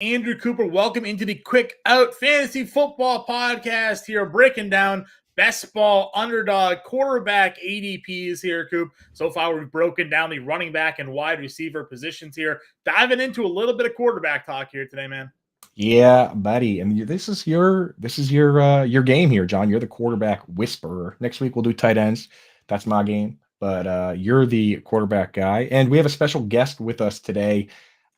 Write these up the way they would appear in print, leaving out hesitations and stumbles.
Andrew Cooper, welcome into the Quick Out Fantasy Football Podcast here, breaking down best ball underdog quarterback ADPs here, Coop. So far, we've broken down the running back and wide receiver positions here. Diving into a little bit of quarterback talk here today, man. Yeah, buddy. And this is your game here, John. You're the quarterback whisperer. Next week we'll do tight ends. That's my game. But you're the quarterback guy. And we have a special guest with us today.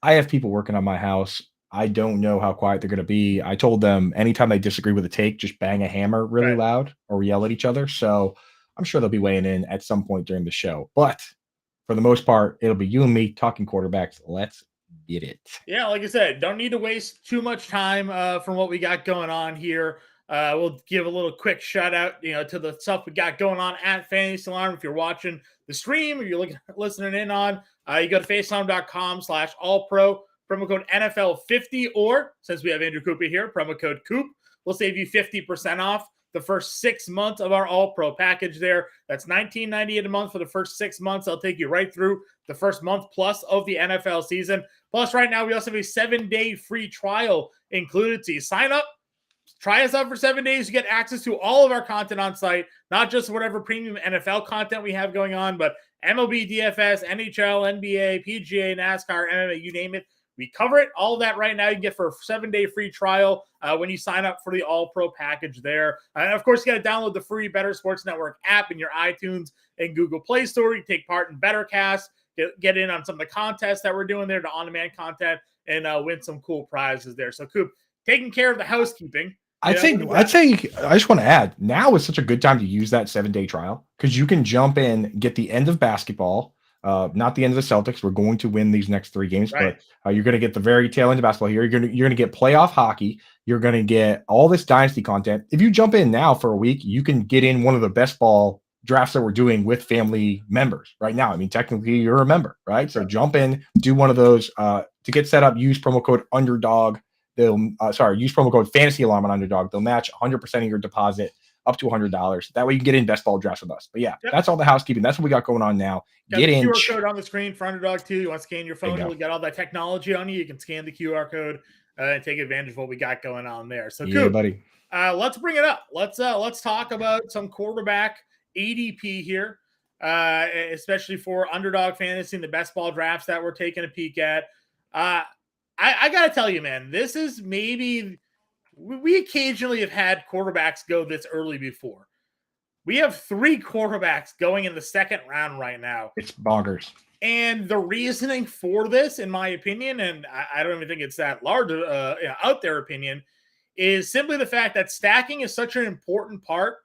I have people working on my house. I don't know how quiet they're going to be. I told them anytime they disagree with a take, just bang a hammer really loud or yell at each other. So I'm sure they'll be weighing in at some point during the show. But for the most part, it'll be you and me talking quarterbacks. Let's get it. Yeah, like I said, don't need to waste too much time from what we got going on here. We'll give a little quick shout out, to the stuff we got going on at Fantasy Alarm. If you're watching the stream or you're listening in on, you go to facealarm.com/allpro, promo code NFL50, or since we have Andrew Cooper here, promo code Coop. We'll save you 50% off the first 6 months of our All Pro package there. That's $19.98 a month for the first 6 months. I'll take you right through the first month plus of the NFL season. Plus, right now, we also have a 7-day free trial included. So you sign up, try us out for 7 days. You get access to all of our content on site, not just whatever premium NFL content we have going on, but MLB, DFS, NHL, NBA, PGA, NASCAR, MMA, you name it. We cover it. All of that right now you can get for a 7-day free trial when you sign up for the All-Pro package there. And, of course, you got to download the free Better Sports Network app in your iTunes and Google Play Store. You take part in BetterCast, get in on some of the contests that we're doing there, the on-demand content, and win some cool prizes there. So, Coop, taking care of the housekeeping. I'd say I just want to add, now is such a good time to use that 7-day trial because you can jump in, get the end of basketball, not the end of the Celtics. We're going to win these next 3 games, right, but you're going to get the very tail end of basketball here. You're going to get playoff hockey. You're going to get all this dynasty content. If you jump in now for a week, you can get in one of the best ball drafts that we're doing with family members right now. I mean, technically you're a member, right? So jump in, do one of those. To get set up, use promo code Underdog. Use promo code Fantasy Alarm on Underdog. They'll match 100% of your deposit up to $100. That way you can get in best ball drafts with us. But yeah, that's all the housekeeping. That's what we got going on now. Get in. QR code on the screen for Underdog too. You want to scan your phone? You got all that technology on you. You can scan the QR code and take advantage of what we got going on there. So, yeah, Coop, buddy. Let's bring it up. Let's talk about some quarterback ADP here, especially for Underdog Fantasy and the best ball drafts that we're taking a peek at. I got to tell you, man, this is maybe we occasionally have had quarterbacks go this early before. We have 3 quarterbacks going in the second round right now. It's bonkers. And the reasoning for this, in my opinion, and I don't even think it's that large out there opinion, is simply the fact that stacking is such an important part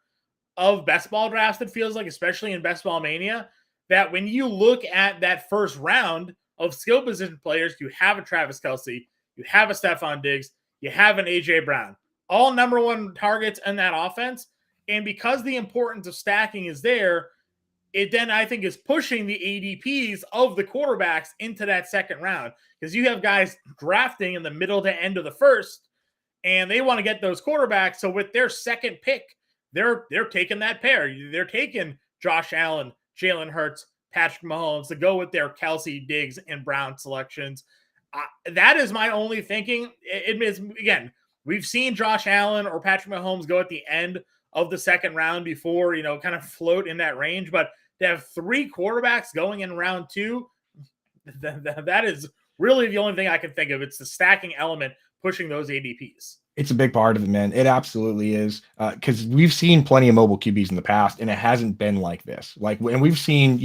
of best ball drafts, it feels like, especially in Best Ball Mania, that when you look at that first round of skill position players, you have a Travis Kelce, you have a Stephon Diggs, you have an A.J. Brown, all number 1 targets in that offense. And because the importance of stacking is there, it then, I think, is pushing the ADPs of the quarterbacks into that second round. Because you have guys drafting in the middle to end of the first, and they want to get those quarterbacks. So with their second pick, they're taking that pair. They're taking Josh Allen, Jalen Hurts, Patrick Mahomes to go with their Kelce, Diggs, and Brown selections. That is my only thinking. It is, again, we've seen Josh Allen or Patrick Mahomes go at the end of the second round before, kind of float in that range. But to have 3 quarterbacks going in round 2, that is really the only thing I can think of. It's the stacking element pushing those ADPs. It's a big part of it, man. It absolutely is. Because we've seen plenty of mobile QBs in the past, and it hasn't been like this. And we've seen,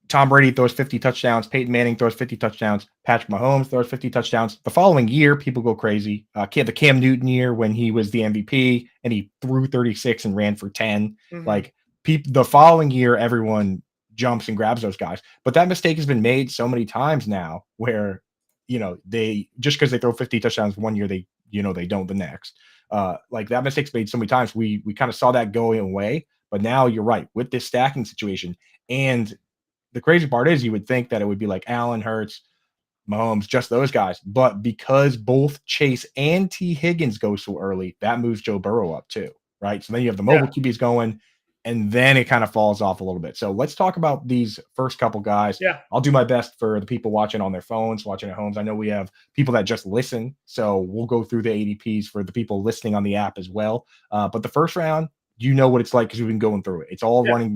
Tom Brady throws 50 touchdowns, Peyton Manning throws 50 touchdowns, Patrick Mahomes throws 50 touchdowns. The following year, people go crazy. The Cam Newton year when he was the MVP and he threw 36 and ran for 10. Mm-hmm. The following year, everyone jumps and grabs those guys. But that mistake has been made so many times now where, they just because they throw 50 touchdowns one year, they don't the next. That mistake's made so many times. We kind of saw that going away. But now you're right with this stacking situation. And the crazy part is you would think that it would be like Allen, Hurts, Mahomes, just those guys. But because both Chase and T. Higgins go so early, that moves Joe Burrow up too, right? So then you have the mobile QBs going. and then it kind of falls off a little bit. So let's talk about these first couple guys. Yeah. I'll do my best for the people watching on their phones, watching at homes. I know we have people that just listen, so we'll go through the ADPs for the people listening on the app as well. But the first round, you know what it's like because we've been going through it. It's all Yeah.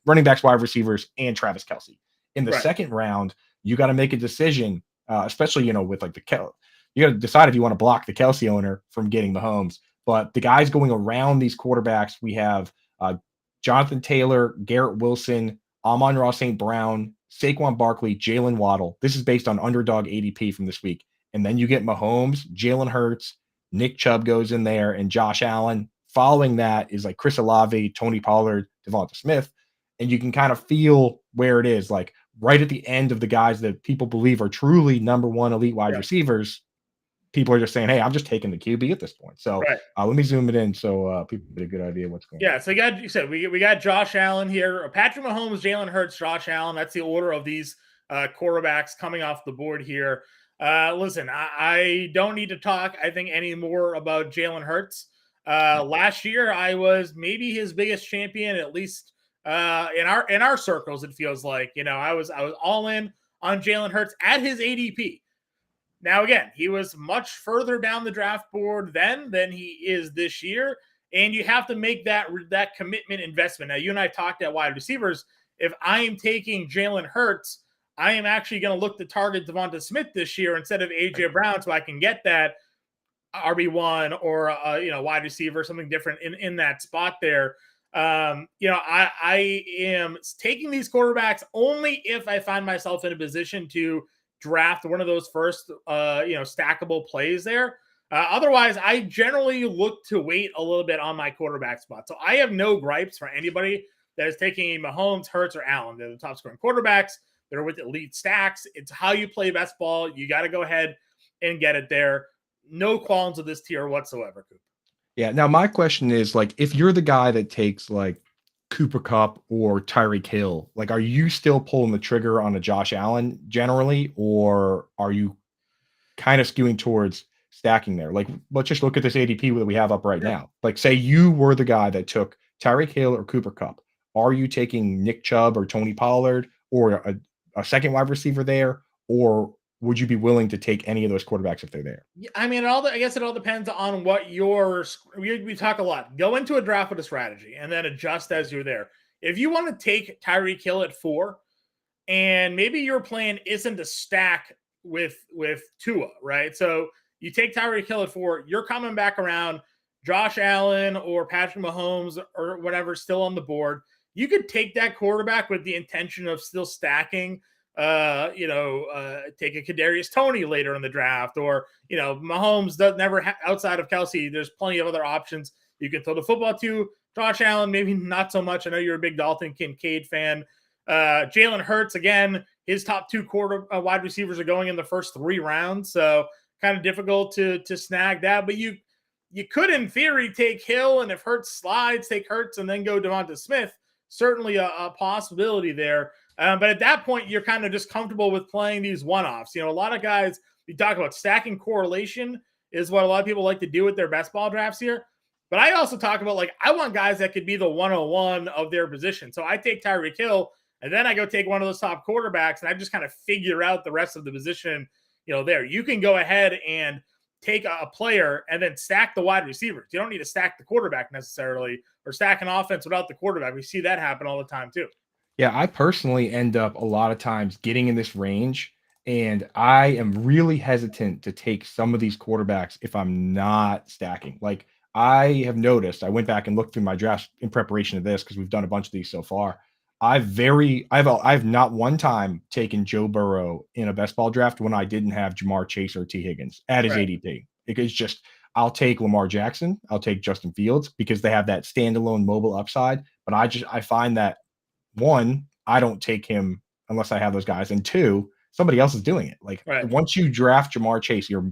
running backs, wide receivers, and Travis Kelce. In the Right. second round, you got to make a decision, especially with like you got to decide if you want to block the Kelce owner from getting Mahomes. But the guys going around these quarterbacks, we have Jonathan Taylor, Garrett Wilson, Amon-Ra St. Brown, Saquon Barkley, Jalen Waddle. This is based on Underdog ADP from this week. And then you get Mahomes, Jalen Hurts, Nick Chubb goes in there, and Josh Allen. Following that is like Chris Olave, Tony Pollard, Devonta Smith. And you can kind of feel where it is, like right at the end of the guys that people believe are truly number one elite wide Yeah. receivers. People are just saying, hey, I'm just taking the QB at this point. So Right. let me zoom it in so people get a good idea what's going on. Yeah, so you said we got Josh Allen here, Patrick Mahomes, Jalen Hurts, Josh Allen. That's the order of these quarterbacks coming off the board here. Listen, I don't need to talk, I think, any more about Jalen Hurts. Last year, I was maybe his biggest champion, at least in our circles. It feels like I was all in on Jalen Hurts at his ADP. Now, again, he was much further down the draft board then than he is this year. And you have to make that commitment investment. Now, you and I talked at wide receivers. If I am taking Jalen Hurts, I am actually going to look to target Devonta Smith this year instead of AJ Brown, so I can get that RB1 or wide receiver, something different in that spot there. I am taking these quarterbacks only if I find myself in a position to draft one of those first stackable plays there. Otherwise, I generally look to wait a little bit on my quarterback spot. So I have no gripes for anybody that is taking Mahomes, Hurts, or Allen. They're the top scoring quarterbacks. They're with elite stacks. It's how you play best ball. You got to go ahead and get it there. No qualms with this tier whatsoever, Coop. Yeah. Now my question is, like, if you're the guy that takes like Cooper Cup or Tyreek Hill, like, are you still pulling the trigger on a Josh Allen generally, or are you kind of skewing towards stacking there? Like, let's just look at this ADP that we have up right Sure. now. Like, say you were the guy that took Tyreek Hill or Cooper Cup. Are you taking Nick Chubb or Tony Pollard or a second wide receiver there, or would you be willing to take any of those quarterbacks if they're there? I mean, I guess it all depends on what we talk a lot. Go into a draft with a strategy and then adjust as you're there. If you want to take Tyreek Hill at 4, and maybe your plan isn't to stack with Tua, right? So you take Tyreek Hill at 4, you're coming back around Josh Allen or Patrick Mahomes or whatever still on the board. You could take that quarterback with the intention of still stacking take a Kadarius Toney later in the draft, or Mahomes does never outside of Kelce. There's plenty of other options you can throw the football to. Josh Allen, maybe not so much. I know you're a big Dalton Kincaid fan. Jalen Hurts, again, his top 2 wide receivers are going in the first 3 rounds, so kind of difficult to snag that. But you could, in theory, take Hill, and if Hurts slides, take Hurts and then go Devonta Smith. Certainly a possibility there. But at that point, you're kind of just comfortable with playing these one-offs. A lot of guys, we talk about stacking correlation is what a lot of people like to do with their best ball drafts here. But I also talk about, like, I want guys that could be the 101 of their position. So I take Tyreek Hill, and then I go take one of those top quarterbacks, and I just kind of figure out the rest of the position, there. You can go ahead and take a player and then stack the wide receivers. You don't need to stack the quarterback necessarily, or stack an offense without the quarterback. We see that happen all the time too. Yeah, I personally end up a lot of times getting in this range, and I am really hesitant to take some of these quarterbacks if I'm not stacking. Like, I have noticed, I went back and looked through my drafts in preparation of this because we've done a bunch of these so far. I've not one time taken Joe Burrow in a best ball draft when I didn't have Jamar Chase or T Higgins at his Right. ADP. It's just, I'll take Lamar Jackson, I'll take Justin Fields because they have that standalone mobile upside. But I find that, one, I don't take him unless I have those guys, and 2, somebody else is doing it. Like, Right. once you draft Jamar Chase, your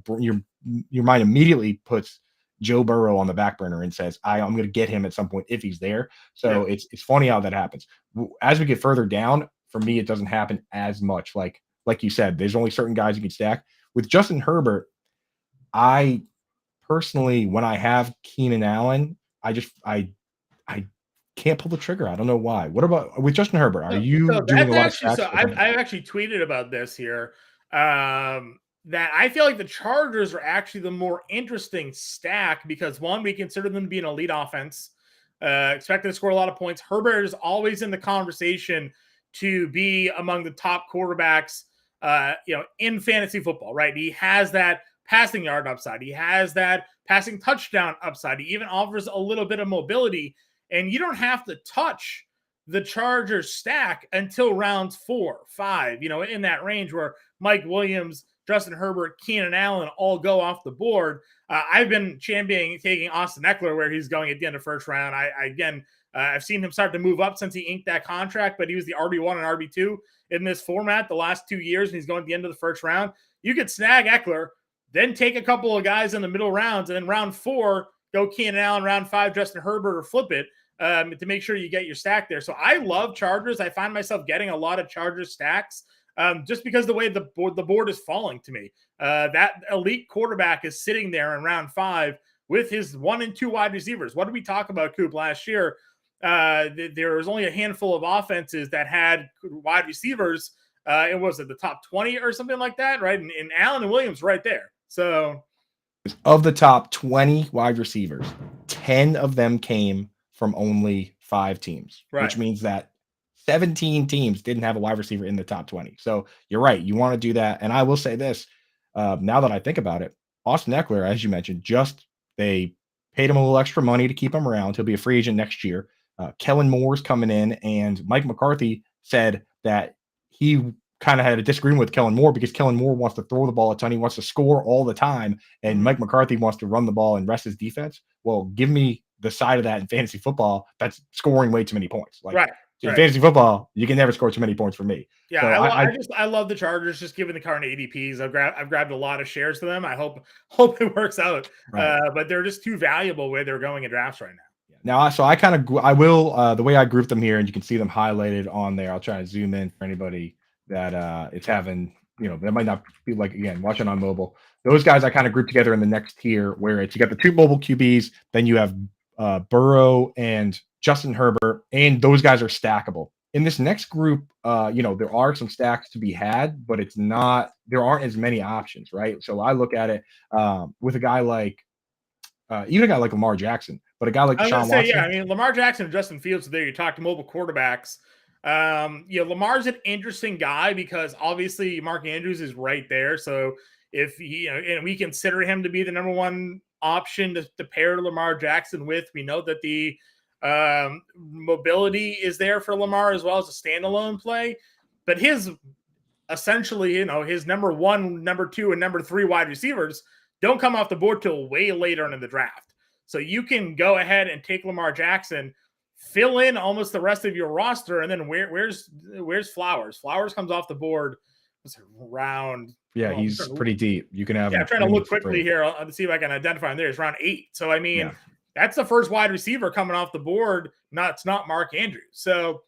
mind immediately puts Joe Burrow on the back burner and says, I'm going to get him at some point if he's there. So Yeah. it's funny how that happens. As we get further down, for me, it doesn't happen as much. Like you said, there's only certain guys you can stack. With Justin Herbert, I personally, when I have Keenan Allen, I can't pull the trigger. I don't know why. What about with Justin Herbert? Are you So doing a that's lot of actually stacks? so I've actually tweeted about this here. That I feel like the Chargers are actually the more interesting stack because one, we consider them to be an elite offense, expected to score a lot of points. Herbert is always in the conversation to be among the top quarterbacks, in fantasy football, right? He has that passing yard upside. He has that passing touchdown upside. He even offers a little bit of mobility, and you don't have to touch the Chargers stack until rounds 4, 5, in that range where Mike Williams, Justin Herbert, Keenan Allen all go off the board. I've been championing taking Austin Eckler where he's going at the end of first round. I've seen him start to move up since he inked that contract, but he was the RB1 and RB2 in this format the last 2 years, and he's going at the end of the first round. You could snag Eckler, then take a couple of guys in the middle rounds, and then round 4, go Keenan Allen, round 5, Justin Herbert, or flip it to make sure you get your stack there. So I love Chargers. I find myself getting a lot of Chargers stacks just because the way the board is falling to me. That elite quarterback is sitting there in round 5 with his 1 and 2 wide receivers. What did we talk about, Coop, last year? There was only a handful of offenses that had wide receivers. It was at the top 20 or something like that, right? And Allen and Williams right there. So of the top 20 wide receivers, 10 of them came from only 5 teams, right. Which means that 17 teams didn't have a wide receiver in the top 20. So you're right. You want to do that. And I will say this, now that I think about it, Austin Eckler, as you mentioned, they paid him a little extra money to keep him around. He'll be a free agent next year. Kellen Moore's coming in, and Mike McCarthy said that he kind of had a disagreement with Kellen Moore because Kellen Moore wants to throw the ball a ton. He wants to score all the time. And Mike McCarthy wants to run the ball and rest his defense. Well, give me the side of that in fantasy football that's scoring way too many points. Right. In fantasy football, you can never score too many points for me. Yeah, so I love the Chargers just given the current ADPs. I've grabbed a lot of shares to them. I hope it works out. Right. But they're just too valuable where they're going in drafts right now. Now, so I will the way I group them here, and you can see them highlighted on there. I'll try to zoom in for anybody that it's having, that might not be again, watching on mobile. Those guys I kind of group together in the next tier where it's you got the 2 mobile QBs, then you have Burrow and Justin Herbert, and those guys are stackable. In this next group, there are some stacks to be had, but there aren't as many options, right? So I look at it with a guy like even a guy like Lamar Jackson, but a guy like Deshaun Watson. Yeah, I mean, Lamar Jackson and Justin Fields are there. You talk to mobile quarterbacks. Lamar's an interesting guy because obviously Mark Andrews is right there. So if and we consider him to be the number 1 option to pair Lamar Jackson with, we know that the mobility is there for Lamar as well as a standalone play. But his essentially, his number 1, number 2, and number 3 wide receivers don't come off the board till way later in the draft. So you can go ahead and take Lamar Jackson, fill in almost the rest of your roster, and then where's Flowers? Flowers comes off the board. What's it, round? Yeah, he's pretty deep. You can have. Yeah, I'm trying to look quickly here to see if I can identify him. There, it's round 8. So I mean, that's the first wide receiver coming off the board. It's not Mark Andrews. So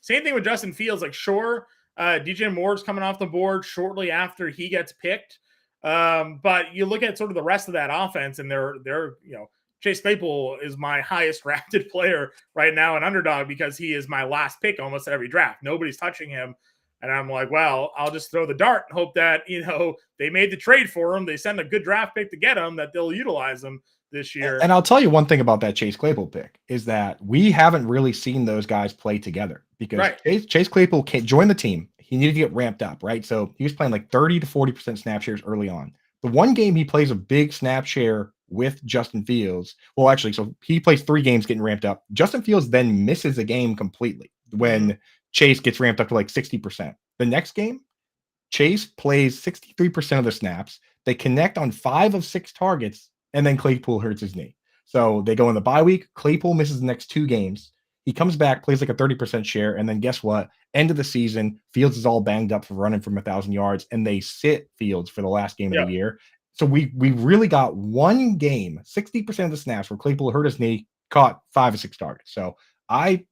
same thing with Justin Fields. Sure, DJ Moore's coming off the board shortly after he gets picked. But you look at sort of the rest of that offense, and they're Chase Claypool is my highest drafted player right now in Underdog because he is my last pick almost every draft. Nobody's touching him. And I'm like, well, I'll just throw the dart and hope that, they made the trade for him. They send a good draft pick to get him, that they'll utilize him this year. And I'll tell you one thing about that Chase Claypool pick is that we haven't really seen those guys play together because Chase Claypool can't join the team. He needed to get ramped up, right? So he was playing 30 to 40% snap shares early on. The one game he plays a big snap share with Justin Fields. Well, actually, so he plays 3 games getting ramped up. Justin Fields then misses a game completely when Chase gets ramped up to 60%. The next game, Chase plays 63% of the snaps. They connect on 5 of 6 targets, and then Claypool hurts his knee. So they go in the bye week. Claypool misses the next 2 games. He comes back, plays a 30% share, and then guess what? End of the season, Fields is all banged up for running from 1,000 yards, and they sit Fields for the last game of the year. So we really got one game, 60% of the snaps where Claypool hurt his knee, caught 5 or 6 targets. So I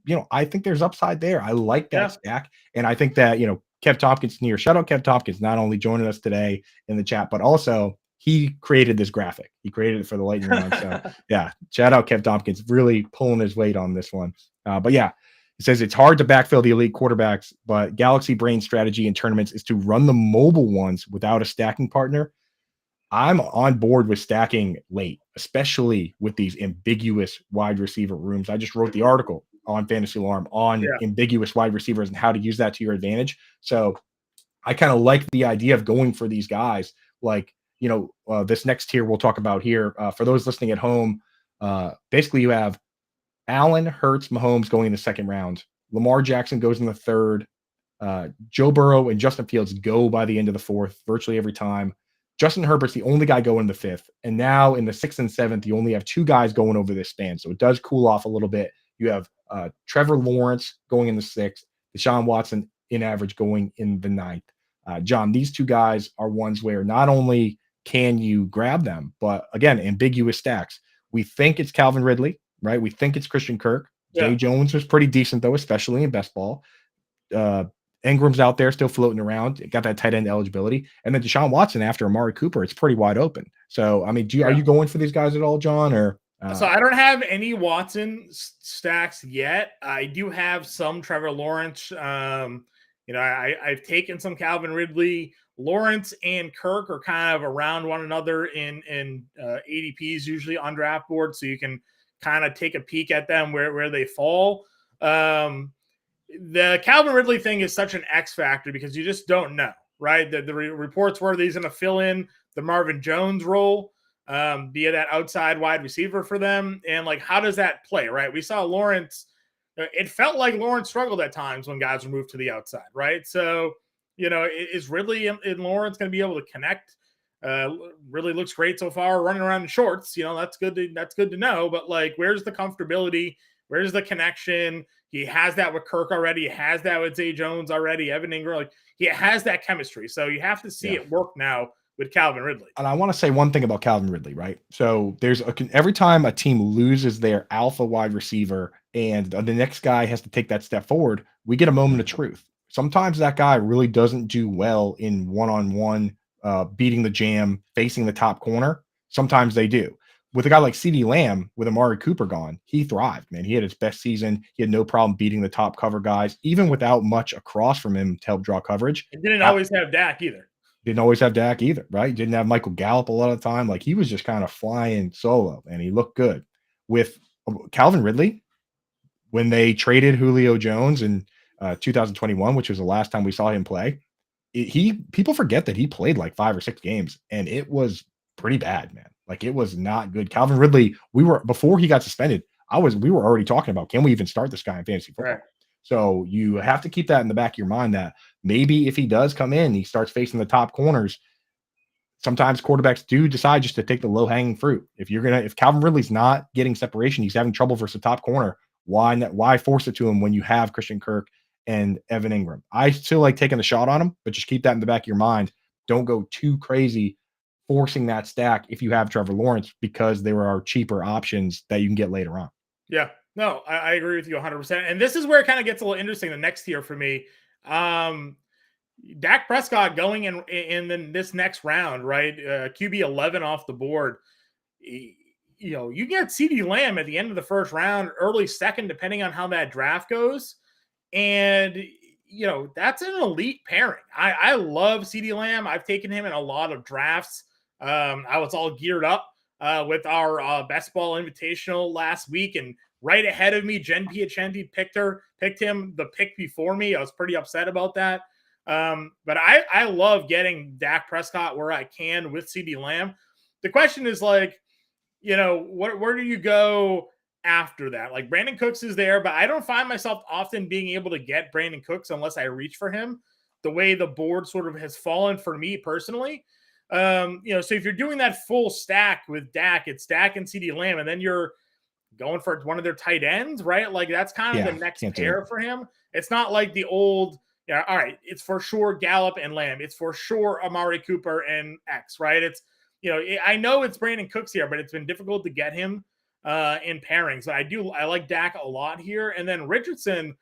think there's upside there. I like that stack, and I think that Kev Tompkins near. Shout out Kev Tompkins, not only joining us today in the chat, but also he created this graphic. He created it for the lightning round. So yeah, shout out Kev Tompkins, really pulling his weight on this one. But yeah, it says it's hard to backfill the elite quarterbacks, but Galaxy Brain strategy in tournaments is to run the mobile ones without a stacking partner. I'm on board with stacking late, especially with these ambiguous wide receiver rooms. I just wrote the article on Fantasy Alarm on Yeah. ambiguous wide receivers and how to use that to your advantage. So I kind of like the idea of going for these guys. Like, this next tier we'll talk about here. For those listening at home, basically you have Allen, Hurts, Mahomes going in the second round. Lamar Jackson goes in the third. Joe Burrow and Justin Fields go by the end of the fourth virtually every time. Justin Herbert's the only guy going in the fifth. And now in the sixth and seventh, you only have two guys going over this span. So it does cool off a little bit. You have Trevor Lawrence going in the sixth, Deshaun Watson in average going in the ninth. John, these two guys are ones where not only can you grab them, but again, ambiguous stacks. We think it's Calvin Ridley, right? We think it's Christian Kirk. Yeah. Zay Jones was pretty decent, though, especially in best ball. Ingram's out there still floating around, got that tight end eligibility. And then Deshaun Watson after Amari Cooper, it's pretty wide open. So, I mean, are you going for these guys at all, John? Or so I don't have any Watson stacks yet. I do have some Trevor Lawrence. I've taken some Calvin Ridley. Lawrence and Kirk are kind of around one another in ADPs, usually on draft boards, so you can kind of take a peek at them where they fall. The Calvin Ridley thing is such an X factor because you just don't know, right? The reports were that he's going to fill in the Marvin Jones role, be that outside wide receiver for them. And like, how does that play, right? We saw Lawrence. It felt like Lawrence struggled at times when guys were moved to the outside, right? So, is Ridley and Lawrence going to be able to connect? Really looks great so far, running around in shorts. That's good to know. But like, where's the comfortability? Where's the connection? He has that with Kirk already. He has that with Zay Jones already. Evan Ingram, like he has that chemistry. So you have to see it work now with Calvin Ridley. And I want to say one thing about Calvin Ridley, right? So every time a team loses their alpha wide receiver and the next guy has to take that step forward, we get a moment of truth. Sometimes that guy really doesn't do well in one-on-one, beating the jam, facing the top corner. Sometimes they do. With a guy like CeeDee Lamb, with Amari Cooper gone, he thrived, man. He had his best season. He had no problem beating the top cover guys, even without much across from him to help draw coverage. It didn't always have Dak either. Didn't always have Dak either, right? Didn't have Michael Gallup a lot of the time. Like he was just kind of flying solo, and he looked good. With Calvin Ridley, when they traded Julio Jones in 2021, which was the last time we saw him play, people forget that he played like 5 or 6 games, and it was pretty bad, man. Like it was not good. Calvin Ridley, before he got suspended, we were already talking about, can we even start this guy in fantasy football? Right. So you have to keep that in the back of your mind that maybe if he does come in, he starts facing the top corners. Sometimes quarterbacks do decide just to take the low hanging fruit. If Calvin Ridley's not getting separation, he's having trouble versus the top corner. Why force it to him when you have Christian Kirk and Evan Ingram? I still like taking the shot on him, but just keep that in the back of your mind. Don't go too crazy forcing that stack if you have Trevor Lawrence, because there are cheaper options that you can get later on. Yeah, no, I agree with you 100%. And this is where it kind of gets a little interesting. The next tier for me, Dak Prescott going in this next round, right? QB 11 off the board. You get CeeDee Lamb at the end of the first round, early second, depending on how that draft goes. And, that's an elite pairing. I love CeeDee Lamb. I've taken him in a lot of drafts. I was all geared up with our Best Ball Invitational last week, and right ahead of me, Jen Piacenti picked him the pick before me. I was pretty upset about that. But I love getting Dak Prescott where I can with CeeDee Lamb. The question is like, where do you go after that? Like Brandon Cooks is there, but I don't find myself often being able to get Brandon Cooks unless I reach for him, the way the board sort of has fallen for me personally. So if you're doing that full stack with Dak, it's Dak and CeeDee Lamb, and then you're going for one of their tight ends, right? Like that's kind of the next pair for him. It's not like the old, all right, it's for sure Gallup and Lamb. It's for sure Amari Cooper and X, right? It's, I know it's Brandon Cooks here, but it's been difficult to get him in pairings. I like Dak a lot here. And then Richardson,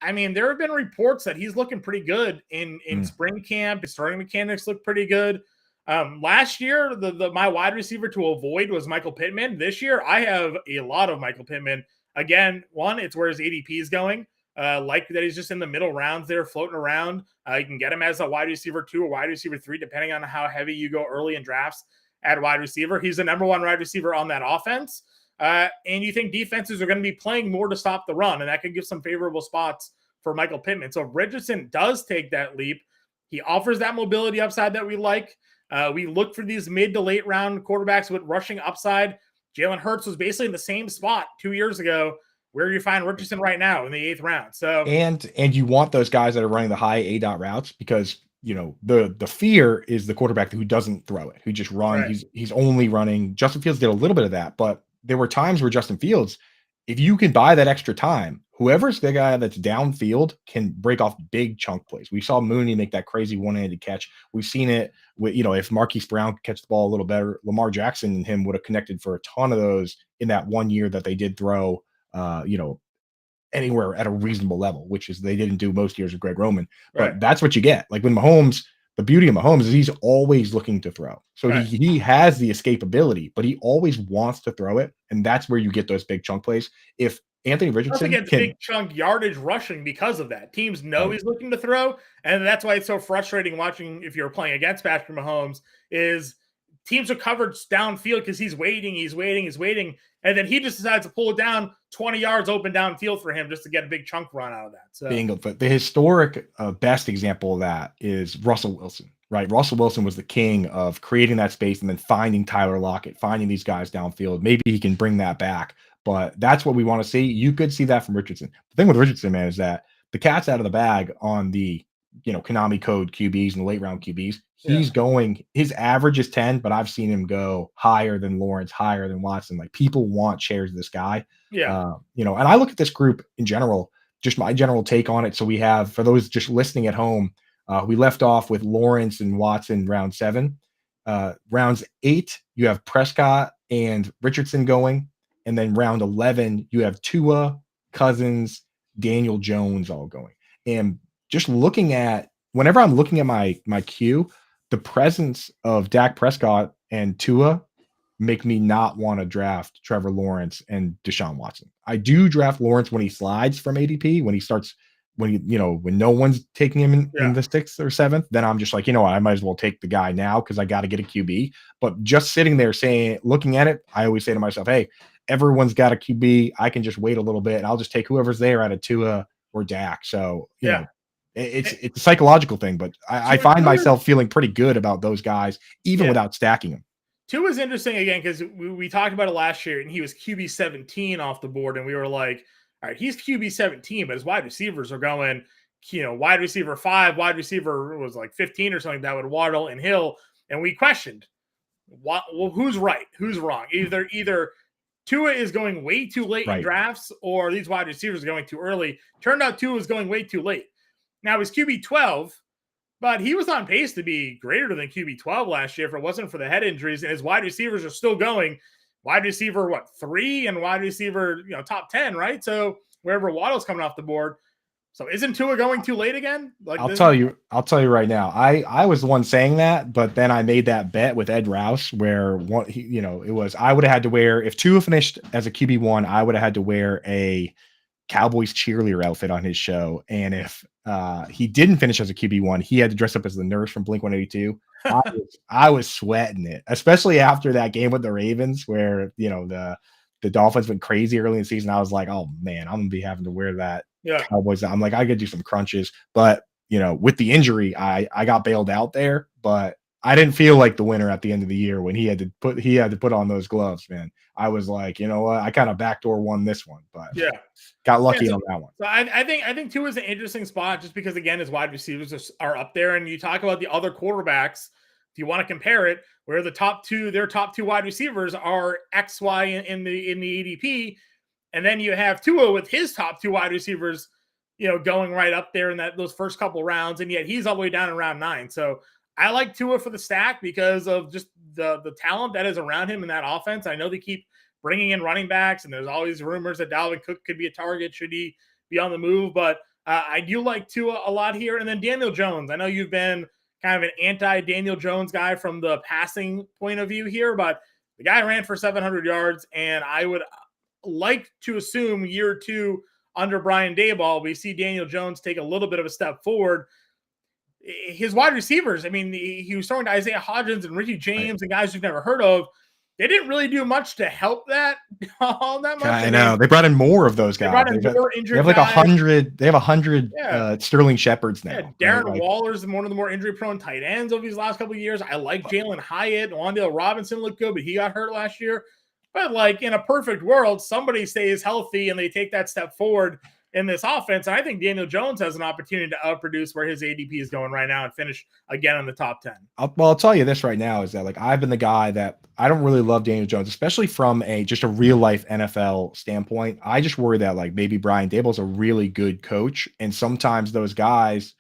I mean, there have been reports that he's looking pretty good in spring camp. His starting mechanics look pretty good. Last year, my wide receiver to avoid was Michael Pittman. This year, I have a lot of Michael Pittman. Again, one, it's where his ADP is going. Like that he's just in the middle rounds there floating around. You can get him as a wide receiver 2 or wide receiver 3, depending on how heavy you go early in drafts at wide receiver. He's the number 1 wide receiver on that offense. And you think defenses are going to be playing more to stop the run, and that could give some favorable spots for Michael Pittman. So if Richardson does take that leap, he offers that mobility upside that we like. We look for these mid to late round quarterbacks with rushing upside. Jalen Hurts was basically in the same spot 2 years ago where you find Richardson right now in the 8th round. So and you want those guys that are running the high A dot routes because the fear is the quarterback who doesn't throw it, who just runs. Right. He's only running. Justin Fields did a little bit of that, but there were times where Justin Fields, if you can buy that extra time, whoever's the guy that's downfield can break off big chunk plays. We saw Mooney make that crazy one-handed catch. We've seen it with, if Marquise Brown could catch the ball a little better, Lamar Jackson and him would have connected for a ton of those in that one year that they did throw, anywhere at a reasonable level, which is they didn't do most years with Greg Roman. But right. that's what you get. Like when Mahomes, the beauty of Mahomes is he's always looking to throw. So Right. he has the escapability, but he always wants to throw it. And that's where you get those big chunk plays. If Anthony Richardson gets big chunk yardage rushing because of that. Teams know he's looking to throw, and that's why it's so frustrating watching if you're playing against Patrick Mahomes is teams are covered downfield because he's waiting, and then he just decides to pull it down 20 yards open downfield for him just to get a big chunk run out of that. So bingo. But the historic best example of that is Russell Wilson, right? Russell Wilson was the king of creating that space and then finding Tyler Lockett, finding these guys downfield. Maybe he can bring that back. But that's what we want to see. You could see that from Richardson. The thing with Richardson, man, is that the cat's out of the bag on the, Konami code QBs and the late round QBs. He's going, his average is 10, but I've seen him go higher than Lawrence, higher than Watson. Like people want shares of this guy. Yeah. And I look at this group in general, just my general take on it. So we have, for those just listening at home, we left off with Lawrence and Watson round 7. Rounds 8, you have Prescott and Richardson going. And then round 11, you have Tua, Cousins, Daniel Jones all going. And just looking at, whenever I'm looking at my queue, the presence of Dak Prescott and Tua make me not want to draft Trevor Lawrence and Deshaun Watson. I do draft Lawrence when he slides from ADP, when he starts, when no one's taking him in the 6th or 7th, then I'm just like, I might as well take the guy now because I got to get a QB. But just sitting there looking at it, I always say to myself, hey, everyone's got a QB. I can just wait a little bit and I'll just take whoever's there out of Tua or Dak. So, it's a psychological thing, but I find myself feeling pretty good about those guys, even without stacking them. Tua is interesting again because we talked about it last year and he was QB 17 off the board. And we were like, all right, he's QB 17, but his wide receivers are going, wide receiver 5, wide receiver was like 15 or something that would Waddle and Hill. And we questioned, who's right? Who's wrong? Either Tua is going way too late in drafts or these wide receivers are going too early. Turned out Tua was going way too late. Now he's QB 12, but he was on pace to be greater than QB 12 last year if it wasn't for the head injuries. And his wide receivers are still going wide receiver, 3 and wide receiver, top 10, right? So wherever Waddle's coming off the board. So isn't Tua going too late again? I'll tell you right now. I was the one saying that, but then I made that bet with Ed Rouse where it was, I would have had to wear, if Tua finished as a QB1, I would have had to wear a Cowboys cheerleader outfit on his show. And if he didn't finish as a QB1, he had to dress up as the nurse from Blink-182. I was sweating it, especially after that game with the Ravens where, the Dolphins went crazy early in the season. I was like, oh man, I'm going to be having to wear that Cowboys. I'm like, I could do some crunches, but with the injury, I got bailed out there, but I didn't feel like the winner at the end of the year when he had to put on those gloves, man. I was like, you know what? I kind of backdoor won this one, but got lucky on that one. So I think Tua is an interesting spot just because again his wide receivers are up there, and you talk about the other quarterbacks. If you want to compare it, where their top two wide receivers are X, Y in the ADP, and then you have Tua with his top 2 wide receivers, going right up there in those first couple rounds, and yet he's all the way down in round 9. So I like Tua for the stack because of just the talent that is around him in that offense. I know they keep bringing in running backs, and there's always rumors that Dalvin Cook could be a target should he be on the move. But I do like Tua a lot here. And then Daniel Jones. I know you've been kind of an anti-Daniel Jones guy from the passing point of view here, but the guy ran for 700 yards, and I would like to assume year two under Brian Daboll, we see Daniel Jones take a little bit of a step forward. His wide receivers, I mean, he was throwing to Isaiah Hodgins and Richie James and guys you've never heard of. They didn't really do much to help that all that much. I know they brought in more of those They guys. brought in more injured they have like guys. 100. They have 100 Yeah. Sterling Shepherds now. Yeah, Darren right? Waller's one of the more injury-prone tight ends over these last couple of years. I like Jalen Hyatt. Wan'Dale Robinson looked good, but he got hurt last year. But like in a perfect world, somebody stays healthy and they take that step forward in this offense. And I think Daniel Jones has an opportunity to outproduce where his ADP is going right now and finish again in the top 10. I'll tell you this right now is that like I've been the guy that I don't really love Daniel Jones, especially from just a real life NFL standpoint. I just worry that like maybe Brian Daboll's a really good coach, and sometimes those guys,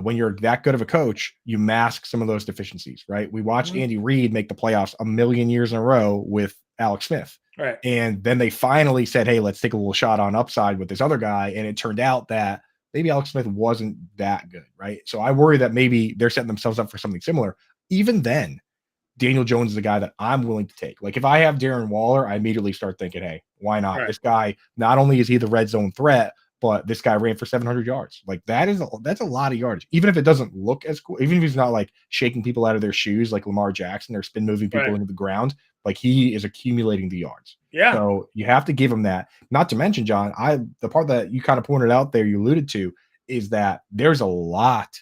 when you're that good of a coach, you mask some of those deficiencies, right? We watched Andy Reid make the playoffs a million years in a row with Alex Smith. Right. And then they finally said, hey, let's take a little shot on upside with this other guy. And it turned out that maybe Alex Smith wasn't that good, right? So I worry that maybe they're setting themselves up for something similar. Even then, Daniel Jones is a guy that I'm willing to take. Like if I have Darren Waller, I immediately start thinking, hey, why not? Right. This guy, not only is he the red zone threat, but this guy ran for 700 yards. Like that's a lot of yardage. Even if it doesn't look as cool, even if he's not like shaking people out of their shoes like Lamar Jackson or spin moving people into the ground, like he is accumulating the yards. Yeah. So you have to give him that. Not to mention, John, the part that you kind of pointed out there, you alluded to, is that there's a lot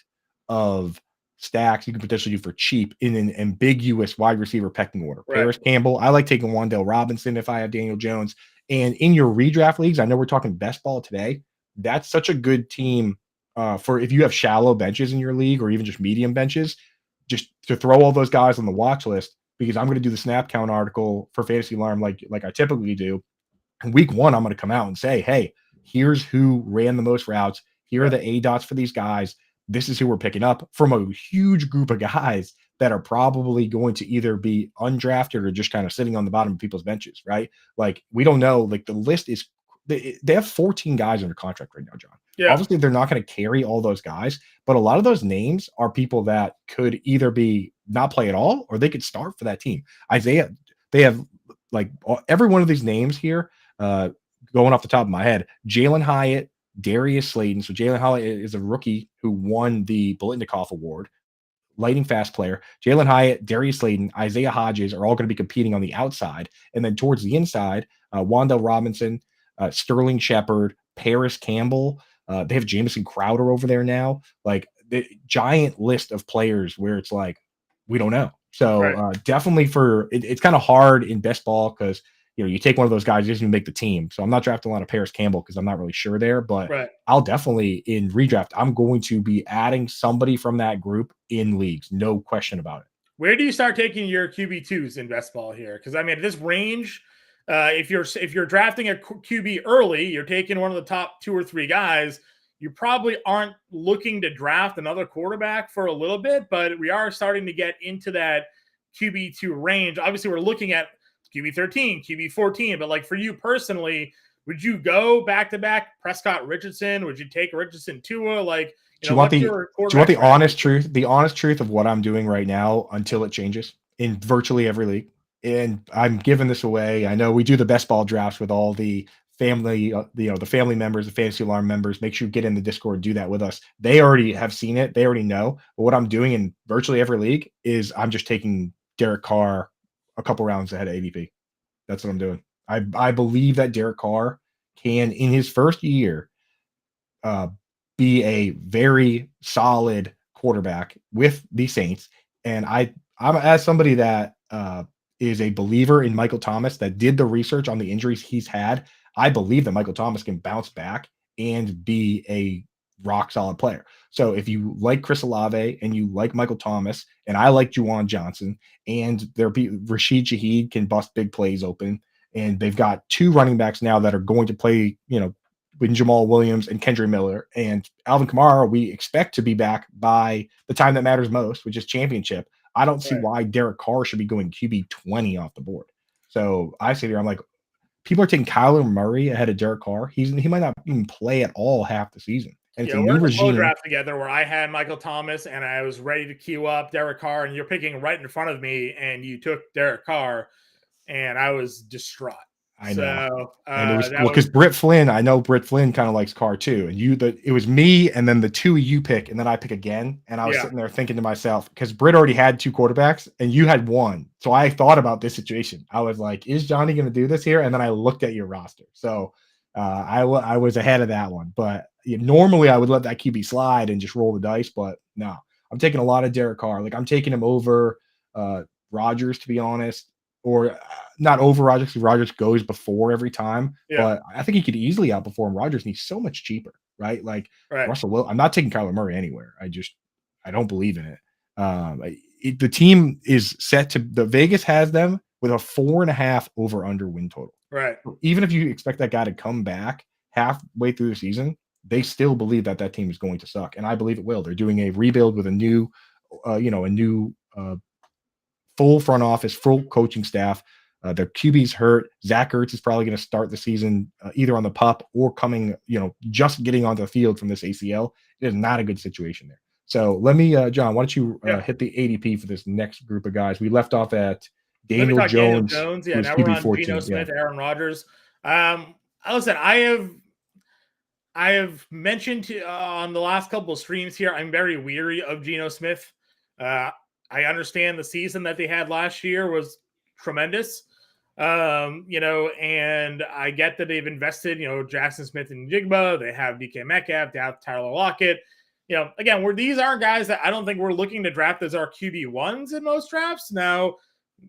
of stacks you can potentially do for cheap in an ambiguous wide receiver pecking order. Right. Paris Campbell, I like taking Wan'Dale Robinson if I have Daniel Jones. And in your redraft leagues, I know we're talking best ball today. That's such a good team for if you have shallow benches in your league or even just medium benches, just to throw all those guys on the watch list, because I'm going to do the snap count article for Fantasy Alarm like I typically do. In week one, I'm going to come out and say, hey, here's who ran the most routes. Here are the A dots for these guys. This is who we're picking up from a huge group of guys that are probably going to either be undrafted or just kind of sitting on the bottom of people's benches, right? Like we don't know. Like the list is, they have 14 guys under contract right now, John. Yeah. Obviously, they're not going to carry all those guys, but a lot of those names are people that could either be not play at all or they could start for that team. Isaiah, they have like every one of these names here, going off the top of my head, Jalen Hyatt, Darius Slayton. So Jalen Hyatt is a rookie who won the Bolitnikoff Award. Lightning fast player. Jalen Hyatt, Darius Slayton, Isaiah Hodges are all going to be competing on the outside. And then towards the inside, Wan'Dale Robinson, Sterling Shepard, Paris Campbell. They have Jamison Crowder over there now. Like the giant list of players where it's like, we don't know. So definitely it's kind of hard in best ball because you take one of those guys, he doesn't even make the team. So I'm not drafting a lot of Paris Campbell because I'm not really sure there. But I'll definitely in redraft, I'm going to be adding somebody from that group in leagues, no question about it. Where do you start taking your QB2s in best ball here? Because I mean, at this range, if you're drafting a QB early, you're taking one of the top 2 or 3 guys. You probably aren't looking to draft another quarterback for a little bit, but we are starting to get into that QB2 range. Obviously, we're looking at QB 13, QB 14, but like for you personally, would you go back to back Prescott Richardson? Would you take Richardson Tua? Like, do you want the honest truth? The honest truth of what I'm doing right now until it changes in virtually every league. And I'm giving this away. I know we do the best ball drafts with all the family, the family members, the Fantasy Alarm members. Make sure you get in the Discord, do that with us. They already have seen it. They already know. But what I'm doing in virtually every league is I'm just taking Derek Carr a couple rounds ahead of ADP. That's what I'm doing. I believe that Derek Carr can, in his first year, be a very solid quarterback with the Saints. And I'm as somebody that is a believer in Michael Thomas, that did the research on the injuries he's had. I believe that Michael Thomas can bounce back and be a rock solid player. So if you like Chris Olave and you like Michael Thomas, and I like Juwan Johnson, and Rashid Shaheed can bust big plays open, and they've got 2 running backs now that are going to play, with Jamal Williams and Kendre Miller, and Alvin Kamara, we expect to be back by the time that matters most, which is championship. I don't see why Derek Carr should be going QB 20 off the board. So I sit here, I'm like, people are taking Kyler Murray ahead of Derek Carr. He might not even play at all half the season. And it's a new regime. Draft together where I had Michael Thomas and I was ready to queue up Derek Carr, and you're picking right in front of me, and you took Derek Carr, and I was distraught. I know. So And it was that well because was Britt Flynn, I know Britt Flynn kind of likes Carr too. And it was me and then the two you pick, and then I pick again. And I was yeah, sitting there thinking to myself, because Britt already had two quarterbacks and you had one. So I thought about this situation. I was like, is Johnny going to do this here? And then I looked at your roster. So I was ahead of that one. But normally I would let that QB slide and just roll the dice. But no, I'm taking a lot of Derek Carr. Like I'm taking him over Rodgers, to be honest, or not over Rodgers because Rodgers goes before every time. yeah, But I think he could easily outperform Rodgers, and he's so much cheaper, right? Like right, Russell Will. I'm not taking Kyler Murray anywhere. I don't believe in it. The team is set to the Vegas has them with a 4.5 over under win total. right. So even if you expect that guy to come back halfway through the season, they still believe that that team is going to suck, and I believe it will. They're doing a rebuild with a new, a new full front office, full coaching staff. Their QB's hurt. Zach Ertz is probably going to start the season either on the pup or coming, just getting onto the field from this ACL. It is not a good situation there. So let me, John, why don't you Yeah. hit the ADP for this next group of guys? We left off at Let me Daniel talk Daniel Jones, Jones. who Yeah, was now we're QB on Geno 14. Yeah. Smith, Aaron Rodgers. Listen, I have mentioned on the last couple of streams here, I'm very weary of Geno Smith. I understand the season that they had last year was tremendous. And I get that they've invested, Jackson Smith and Jigba, they have DK Metcalf, they have Tyler Lockett. Again, these aren't guys that I don't think we're looking to draft as our QB1s in most drafts. Now,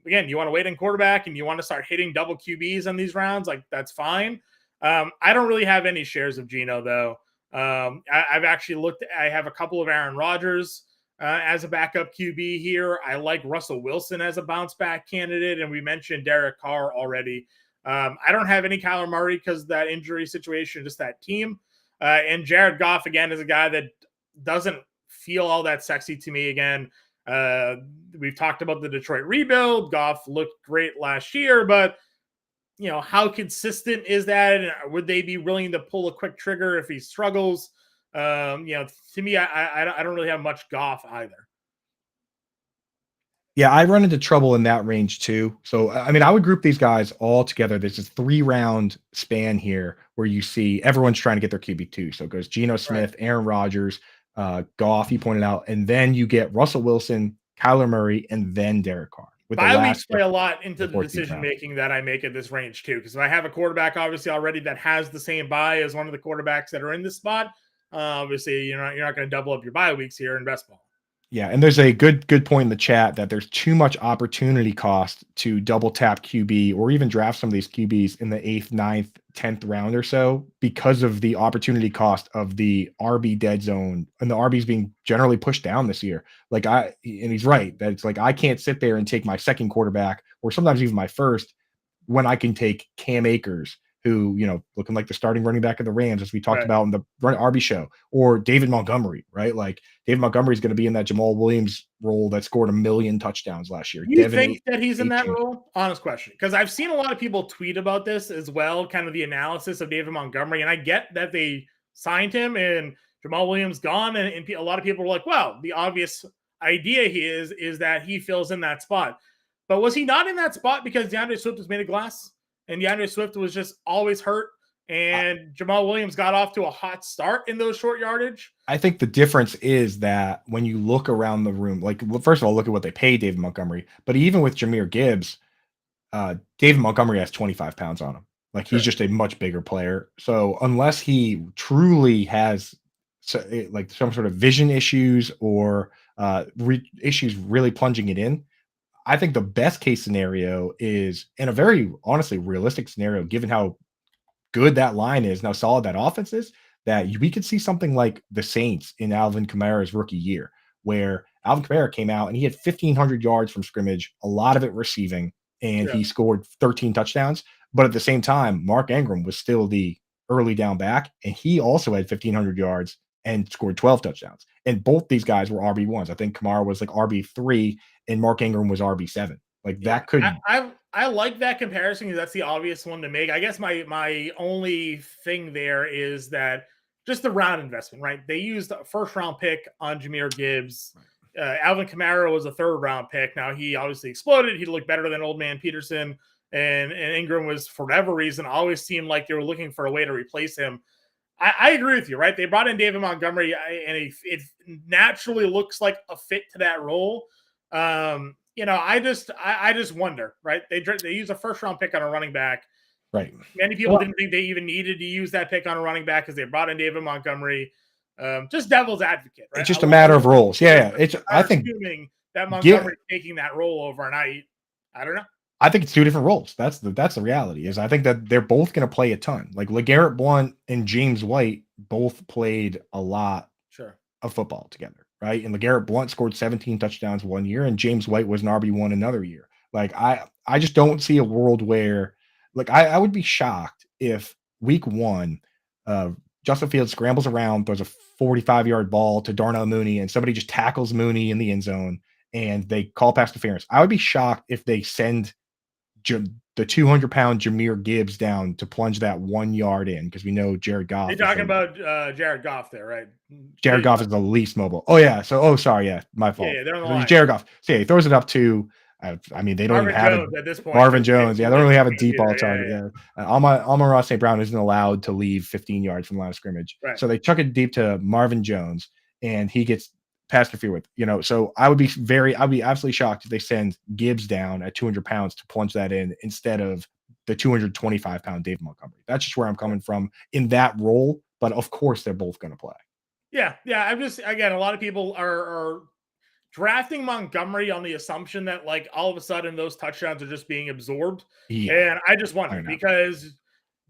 again, you want to wait in quarterback and you want to start hitting double QBs on these rounds, like that's fine. I don't really have any shares of Geno though. I've actually looked. I have a couple of Aaron Rodgers as a backup QB here. I like Russell Wilson as a bounce back candidate, and we mentioned Derek Carr already. I don't have any Kyler Murray because that injury situation, just that team. And Jared Goff again is a guy that doesn't feel all that sexy to me. Again, we've talked about the Detroit rebuild. Goff looked great last year, but how consistent is that? And would they be willing to pull a quick trigger if he struggles? To me, I don't really have much Goff either. Yeah, I run into trouble in that range too. So, I mean, I would group these guys all together. There's this 3-round span here where you see everyone's trying to get their QB2. So it goes Geno Right. Smith, Aaron Rodgers, Goff, you pointed out, and then you get Russell Wilson, Kyler Murray, and then Derek Carr with the Bye weeks last play a lot into the the 14th decision round. making that I make at this range too. Because if I have a quarterback, obviously already that has the same bye as one of the quarterbacks that are in this spot, obviously you're not going to double up your bye weeks here in best ball. Yeah, and there's a good point in the chat that there's too much opportunity cost to double tap QB or even draft some of these QBs in the 8th, 9th, 10th round or so because of the opportunity cost of the RB dead zone and the RBs being generally pushed down this year. And he's right that it's like I can't sit there and take my second quarterback or sometimes even my first when I can take Cam Akers, who, looking like the starting running back of the Rams, as we talked Right. about in the RB show, or David Montgomery, right? Like David Montgomery is going to be in that Jamal Williams role that scored 1,000,000 touchdowns last year. You Devin think that he's in that 18. role? Honest question. Because I've seen a lot of people tweet about this as well, kind of the analysis of David Montgomery. And I get that they signed him and Jamal Williams gone. And a lot of people were like, well, the obvious idea is that he fills in that spot. But was he not in that spot because DeAndre Swift was made of glass? And DeAndre Swift was just always hurt. And Jamal Williams got off to a hot start in those short yardage. I think the difference is that when you look around the room, like, well, first of all, look at what they paid David Montgomery. But even with Jahmyr Gibbs, David Montgomery has 25 pounds on him. Like he's Sure. just a much bigger player. So unless he truly has like some sort of vision issues or issues really plunging it in, I think the best case scenario is in a very honestly realistic scenario, given how good that line is, and how solid that offense is, that we could see something like the Saints in Alvin Kamara's rookie year, where Alvin Kamara came out and he had 1,500 yards from scrimmage, a lot of it receiving, and Yeah. he scored 13 touchdowns. But at the same time, Mark Ingram was still the early down back, and he also had 1,500 yards and scored 12 touchdowns. And both these guys were RB1s. I think Kamara was like RB3 and Mark Ingram was RB7. Like Yeah, that could I like that comparison because that's the obvious one to make. I guess my only thing there is that just the round investment, right? They used a first round pick on Jahmyr Gibbs. Alvin Kamara was a third round pick. Now he obviously exploded. He looked better than Old Man Peterson, and Ingram was, for whatever reason, always seemed like they were looking for a way to replace him. I agree with you, right? They brought in David Montgomery, and it naturally looks like a fit to that role. I just wonder, right? They use a first round pick on a running back. Right. Many people didn't think they even needed to use that pick on a running back because they brought in David Montgomery. Just devil's advocate, right? It's just a matter of roles. Yeah. I think assuming that Montgomery taking that role over, and I don't know. I think it's two different roles. That's the reality. Is I think that they're both going to play a ton. Like LeGarrette Blount and James White both played a lot of football together, right? And LeGarrette Blount scored 17 touchdowns one year, and James White was an RB1 another year. Like I just don't see a world where, like, I would be shocked if week one, Justin Fields scrambles around, throws a 45-yard ball to Darnell Mooney, and somebody just tackles Mooney in the end zone, and they call pass interference. I would be shocked if they send the 200-pound Jahmyr Gibbs down to plunge that 1 yard in, because we know Jared Goff. You're talking about Jared Goff there, right? Jared Goff is the least mobile. Oh yeah. So sorry, yeah, my fault. Yeah, they're on the line. Jared Goff. So yeah, he throws it up to. I mean, they don't even have Jones at this point. Marvin Jones. Yeah, they don't really have a deep ball target. Yeah. Amon-Ra St. Brown isn't allowed to leave 15 yards from the line of scrimmage. Right. So they chuck it deep to Marvin Jones, and he gets pass interfered with. So I'd be absolutely shocked if they send Gibbs down at 200 pounds to plunge that in instead of the 225-pound David Montgomery. That's just where I'm coming from in that role. But of course, they're both going to play. Yeah. I'm just, again, a lot of people are drafting Montgomery on the assumption that, like, all of a sudden those touchdowns are just being absorbed. Yeah. And I just wonder, because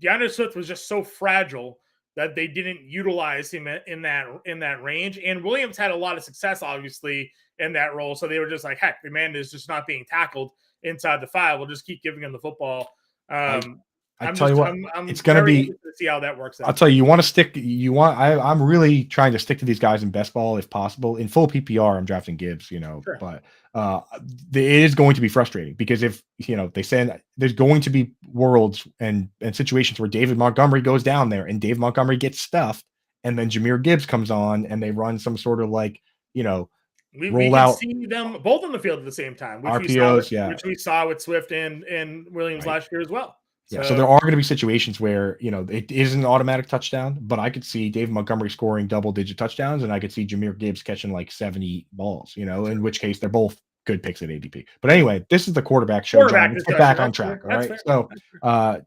DeAndre Swift was just so fragile that they didn't utilize him in that range. And Williams had a lot of success, obviously, in that role. So they were just like, heck, the man is just not being tackled inside the 5. We'll just keep giving him the football. I'm it's going to be to see how that works out. I'll tell you, I'm really trying to stick to these guys in best ball if possible. In full PPR, I'm drafting Gibbs, sure. But it is going to be frustrating, because if, they send, there's going to be worlds and situations where David Montgomery goes down there and David Montgomery gets stuffed, and then Jahmyr Gibbs comes on and they run some sort of, like, we can see them both on the field at the same time, which RPOs, which we saw with Swift and Williams last year as well. So there are going to be situations where, it isn't an automatic touchdown, but I could see David Montgomery scoring double-digit touchdowns, and I could see Jahmyr Gibbs catching like 70 balls, in which case they're both good picks at ADP. But anyway, this is the quarterback show, John. Let's get back on track, all right? So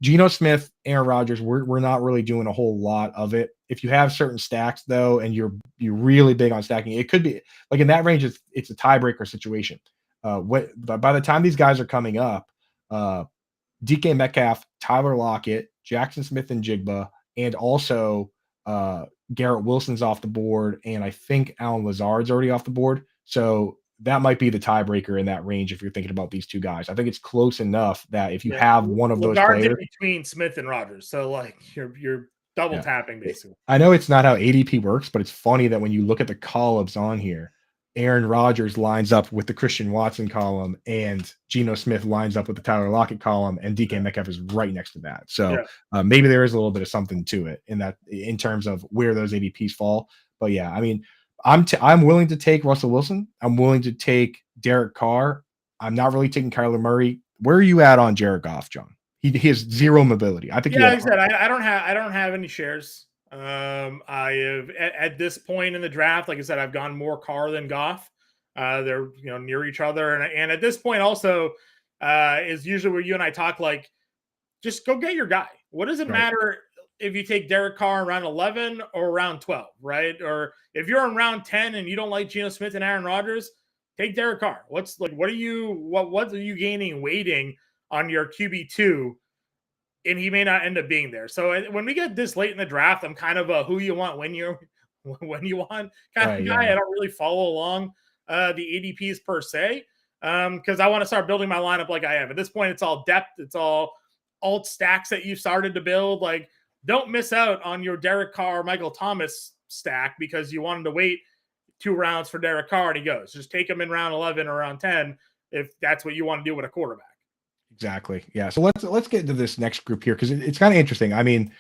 Geno Smith, Aaron Rodgers, we're not really doing a whole lot of it. If you have certain stacks, though, and you're really big on stacking, it could be, like, in that range, it's a tiebreaker situation. By the time these guys are coming up, DK Metcalf, Tyler Lockett, Jackson Smith and Jigba, and also Garrett Wilson's off the board, and I think Alan Lazard's already off the board. So that might be the tiebreaker in that range if you're thinking about these two guys. I think it's close enough that if you have one of those players between Smith and Rodgers, so like you're double tapping basically. I know it's not how ADP works, but it's funny that when you look at the columns on here, Aaron Rodgers lines up with the Christian Watson column, and Geno Smith lines up with the Tyler Lockett column, and DK Metcalf is right next to that. So maybe there is a little bit of something to it in terms of where those ADPs fall. But yeah, I mean, I'm willing to take Russell Wilson. I'm willing to take Derek Carr. I'm not really taking Kyler Murray. Where are you at on Jared Goff, John? He has zero mobility. I think. Yeah, like I said, I don't have any shares. I have at this point in the draft, like I said, I've gone more Carr than Goff. They're near each other, and at this point also is usually where you and I talk, like, just go get your guy. What does it matter if you take Derek Carr in round 11 or round 12, right? Or if you're in round 10 and you don't like Geno Smith and Aaron Rodgers, take Derek Carr. What are you gaining waiting on your QB2? And he may not end up being there. So when we get this late in the draft, I'm kind of a who you want when you want kind of guy. I don't really follow along the ADPs per se, because I want to start building my lineup like I have. At this point, it's all depth. It's all alt stacks that you've started to build. Like, don't miss out on your Derek Carr, Michael Thomas stack because you wanted to wait 2 rounds for Derek Carr and he goes. Just take him in round 11 or round 10 if that's what you want to do with a quarterback. Exactly. Yeah. So let's get into this next group here, because it's kind of interesting. I mean,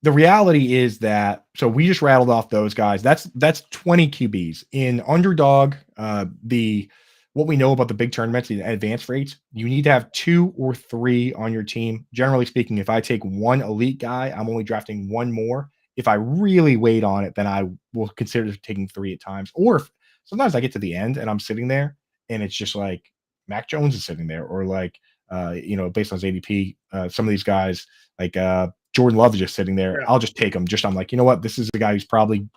the reality is that, so we just rattled off those guys. That's 20 QBs in Underdog. The what we know about the big tournaments, the advanced rates, you need to have 2 or 3 on your team. Generally speaking, if I take one elite guy, I'm only drafting one more. If I really wait on it, then I will consider taking 3 at times. Or if sometimes I get to the end and I'm sitting there and it's just like Mac Jones is sitting there, or like based on his ADP, some of these guys like Jordan Love is just sitting there. Yeah. I'll just take him. Just I'm like, you know what? This is a guy who's probably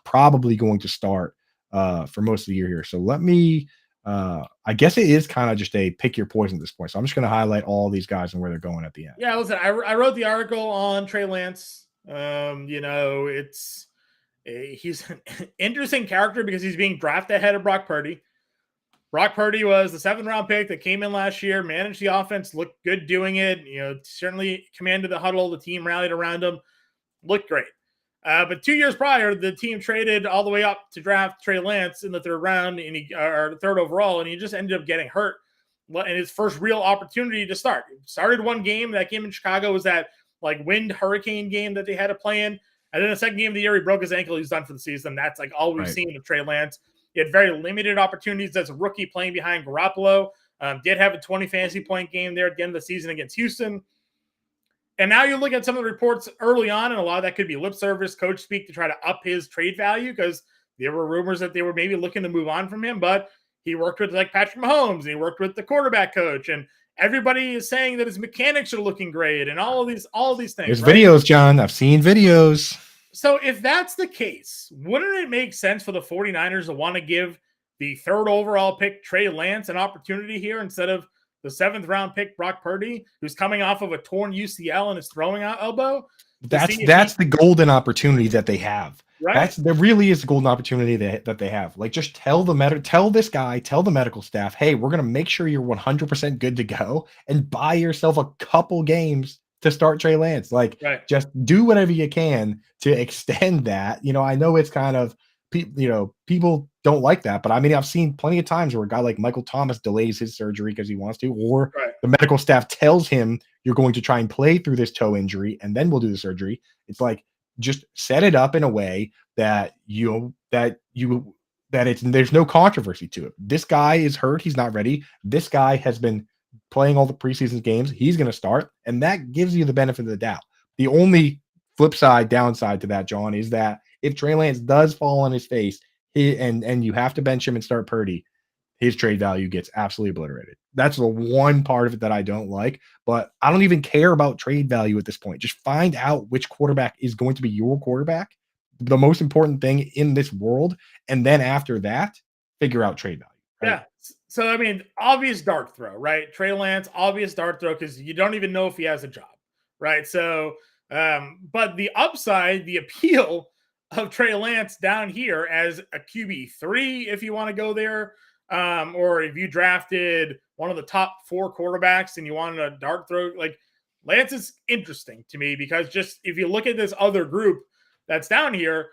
going to start for most of the year here. So let me I guess it is kind of just a pick your poison at this point. So I'm just going to highlight all these guys and where they're going at the end. Yeah, listen, I wrote the article on Trey Lance. He's an interesting character because he's being drafted ahead of Brock Purdy. Brock Purdy was the 7th round pick that came in last year, managed the offense, looked good doing it. Certainly commanded the huddle. The team rallied around him, looked great. But 2 years prior, the team traded all the way up to draft Trey Lance in the 3rd round, or 3rd overall, and he just ended up getting hurt. And his first real opportunity to start. He started one game. That game in Chicago was that like wind hurricane game that they had to play in. And then the second game of the year, he broke his ankle. He's done for the season. That's like all we've seen of Trey Lance. He had very limited opportunities as a rookie playing behind Garoppolo. Did have a 20 fantasy point game there at the end of the season against Houston. And now you look at some of the reports early on, and a lot of that could be lip service, coach speak to try to up his trade value because there were rumors that they were maybe looking to move on from him. But he worked with like Patrick Mahomes, and he worked with the quarterback coach, and everybody is saying that his mechanics are looking great, and all of these things. There's videos, John. I've seen videos. So if that's the case, wouldn't it make sense for the 49ers to want to give the 3rd overall pick Trey Lance an opportunity here instead of the 7th round pick Brock Purdy, who's coming off of a torn UCL and his throwing out elbow? That's the golden opportunity that they have. Right. There really is a golden opportunity that they have. Like, just tell the medical staff, hey, we're gonna make sure you're 100% good to go, and buy yourself a couple games to start Trey Lance. Like, just do whatever you can to extend that. I know it's kind of people don't like that, but I mean, I've seen plenty of times where a guy like Michael Thomas delays his surgery because he wants to, or the medical staff tells him you're going to try and play through this toe injury and then we'll do the surgery. It's like, just set it up in a way that there's no controversy to it. This guy is hurt. He's not ready. This guy has been playing all the preseason games. He's going to start, and that gives you the benefit of the doubt. The only downside to that, John, is that if Trey Lance does fall on his face and you have to bench him and start Purdy, his trade value gets absolutely obliterated. That's the one part of it that I don't like, but I don't even care about trade value at this point. Just find out which quarterback is going to be your quarterback, the most important thing in this world, and then after that, figure out trade value. Right? Yeah. So, I mean, obvious dart throw, right? Trey Lance, obvious dart throw because you don't even know if he has a job, right? So, but the upside, the appeal of Trey Lance down here as a QB3, if you want to go there, or if you drafted one of the top 4 quarterbacks and you wanted a dart throw, like Lance is interesting to me because just if you look at this other group that's down here,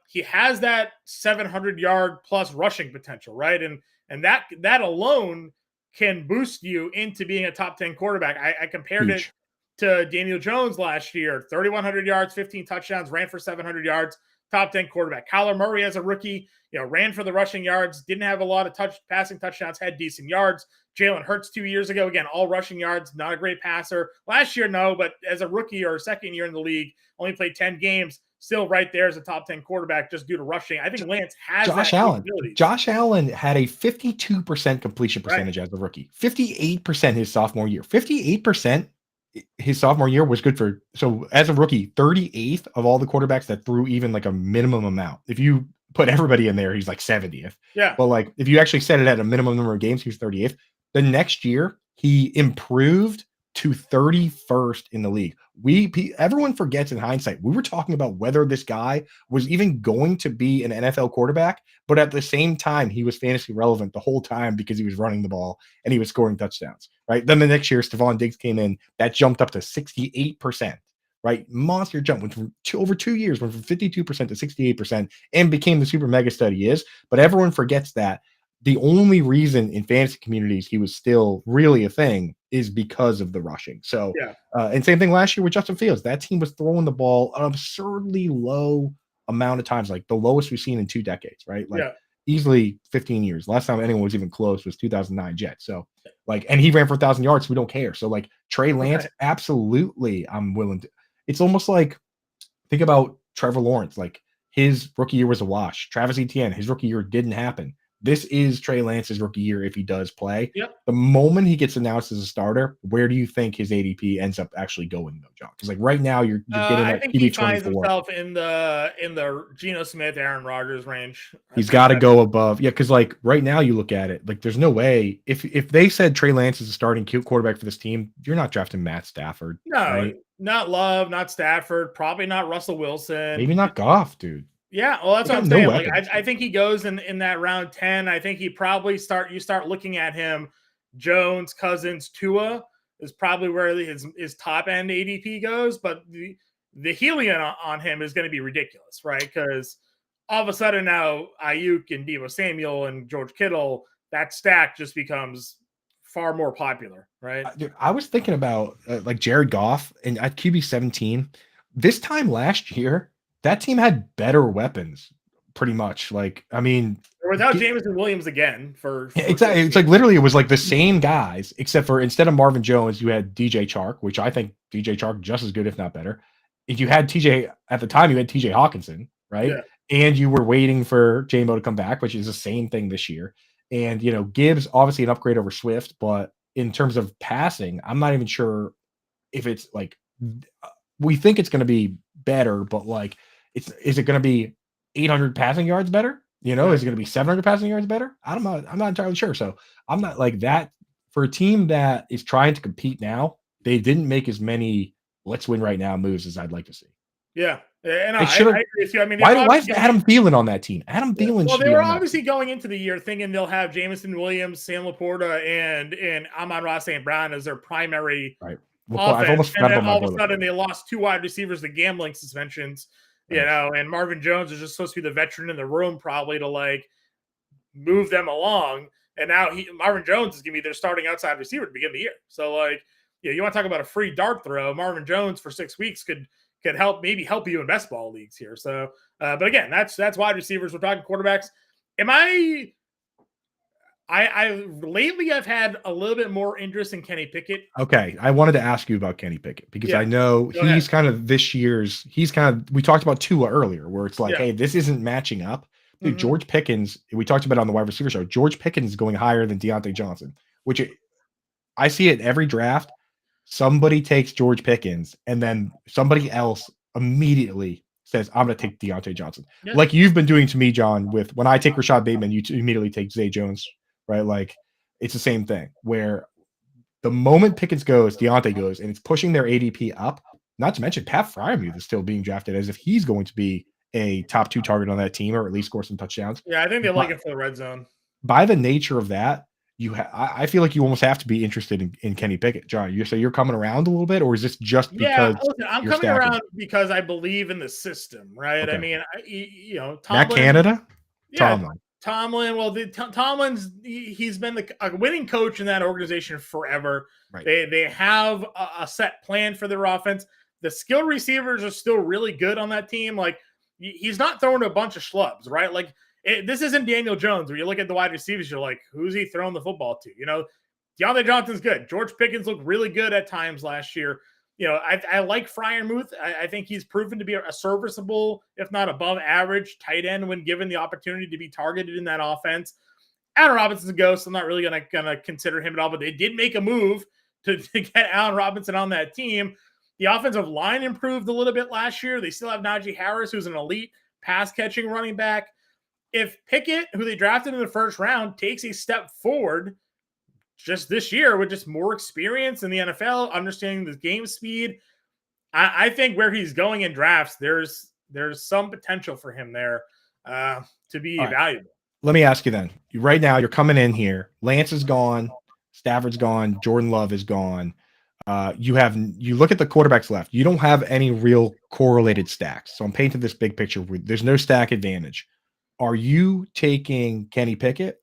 he has that 700-yard plus rushing potential, right? And that alone can boost you into being a top 10 quarterback. I compared it to Daniel Jones last year, 3,100 yards, 15 touchdowns, ran for 700 yards, top 10 quarterback. Kyler Murray as a rookie, ran for the rushing yards, didn't have a lot of passing touchdowns, had decent yards. Jalen Hurts 2 years ago, again, all rushing yards, not a great passer. Last year, no, but as a rookie or second year in the league, only played 10 games, still right there as a top 10 quarterback just due to rushing. I think Lance has Josh Allen. Josh Allen had a 52% completion percentage as a rookie, 58% his sophomore year. 58% his sophomore year was good for, so as a rookie, 38th of all the quarterbacks that threw even like a minimum amount. If you put everybody in there, he's like 70th. Yeah. But like, if you actually set it at a minimum number of games, he was 38th. The next year, he improved to 31st in the league. Everyone forgets in hindsight, we were talking about whether this guy was even going to be an NFL quarterback, but at the same time, he was fantasy relevant the whole time because he was running the ball and he was scoring touchdowns, right? Then the next year, Stephon Diggs came in, that jumped up to 68%, right? Monster jump, went from over 2 years, went from 52% to 68% and became the super mega stud he is. But everyone forgets that the only reason in fantasy communities he was still really a thing is because of the rushing. So, and same thing last year with Justin Fields. That team was throwing the ball an absurdly low amount of times, like the lowest we've seen in 2 decades, right? Like easily 15 years. Last time anyone was even close was 2009 Jets. So like, and he ran for 1,000 yards. So we don't care. So like Trey Lance, Right. absolutely, I'm willing to. It's almost like think about Trevor Lawrence. Like his rookie year was a wash. Travis Etienne, his rookie year didn't happen. This is Trey Lance's rookie year if he does play. Yep. The moment he gets announced as a starter, where do you think his ADP ends up actually going, though, John? Because like right now, you're getting I at think he QB finds 24. himself in the Geno Smith, Aaron Rodgers range. I He's think got to that go above. Yeah, because like right now, you look at it, like there's no way if they said Trey Lance is a starting quarterback for this team, you're not drafting Matt Stafford, no, right? not Love, not Stafford, probably not Russell Maybe Wilson. not Goff, dude. Yeah, well, that's They what got I'm no saying. Like, weapons. I think he goes in that round 10. I think he probably start looking at him. Jones, Cousins, Tua is probably where his top end ADP goes, but the helium on him is going to be ridiculous, right? Because all of a sudden now Ayuk and Deebo Samuel and George Kittle, that stack just becomes far more popular, right? Dude, I was thinking about like Jared Goff and at QB 17. This time last year, that team had better weapons, pretty much. Like, I mean, Or without get, Jameson Williams again yeah, for 6 exactly. It's like weeks. literally it was like the same guys, except for instead of Marvin Jones, you had DJ Chark, which I think DJ Chark just as good, if not better. If you had TJ at the time, you had TJ Hawkinson, right? Yeah, And you were waiting for JMO to come back, which is the same thing this year. And Gibbs obviously an upgrade over Swift, but in terms of passing, I'm not even sure if it's like we think it's going to be better, but like is it going to be 800 passing yards better? right. Is it going to be 700 passing yards better? I'm not entirely sure. So I'm not like that for a team that is trying to compete now. They didn't make as many let's win right now moves as I'd like to see. Yeah, and They I should have. agree with you. I mean, they were Why obviously is going Adam Thielen on that team? Adam Yeah. Thielen Well, should they be were on that obviously team. going into the year thinking they'll have Jameson Williams, Sam Laporta, and Amon-Ra St. Brown as their primary Right. I've offense. almost And forgot then about my all boy of a sudden Laporta. they lost two wide receivers to gambling suspensions, Right. and Marvin Jones is just supposed to be the veteran in the room probably to like move them along. And now Marvin Jones is going to be their starting outside receiver to begin the year. So like, you want to talk about a free dart throw? Marvin Jones for 6 weeks could maybe help you in best ball leagues here. So, but again, that's wide receivers. We're talking quarterbacks. Am I lately I've had a little bit more interest in Kenny Pickett. Okay, I wanted to ask you about Kenny Pickett because I Yeah, know go ahead. he's kind of we talked about Tua earlier, where it's like, Yeah. hey, this isn't matching up. Dude, Mm-hmm. George Pickens, we talked about it on the wide receiver show. George Pickens is going higher than Deontay Johnson, which I see it every draft. Somebody takes George Pickens, and then somebody else immediately says, I'm going to take Deontay Johnson. Yeah. Like you've been doing to me, John, with when I take Rashad Bateman, you immediately take Zay Jones, right? Like it's the same thing where the moment Pickens goes, Deontay goes, and it's pushing their ADP up. Not to mention Pat Fryermuth is still being drafted as if he's going to be a top 2 target on that team or at least score some touchdowns. Yeah, I think they like But it for the red zone. by the nature of that, I feel like you almost have to be interested in Kenny Pickett, John. You're coming around a little bit, or is this just Yeah, because listen, I'm you're coming stacking? around because I believe in the system, right? I Okay, mean, Matt Tomlin. Canada, Yeah, Tomlin, Tomlin. Well, Tomlin's he's been a winning coach in that organization forever. right? They have a set plan for their offense. The skill receivers are still really good on that team. Like he's not throwing a bunch of schlubs, right? Like this isn't Daniel Jones where you look at the wide receivers, you're like, who's he throwing the football to? Deontay Johnson's good. George Pickens looked really good at times last year. I like Fryermuth. I think he's proven to be a serviceable, if not above average, tight end when given the opportunity to be targeted in that offense. Allen Robinson's a ghost. I'm not really gonna consider him at all, but they did make a move to get Allen Robinson on that team. The offensive line improved a little bit last year. They still have Najee Harris, who's an elite pass catching running back. If Pickett, who they drafted in the first round, takes a step forward just this year with just more experience in the NFL, understanding the game speed, I think where he's going in drafts, there's some potential for him there to be All right. valuable. Let me ask you then. Right now, you're coming in here. Lance is gone. Stafford's gone. Jordan Love is gone. You look at the quarterbacks left. You don't have any real correlated stacks. So I'm painting this big picture. There's no stack advantage. Are you taking Kenny Pickett,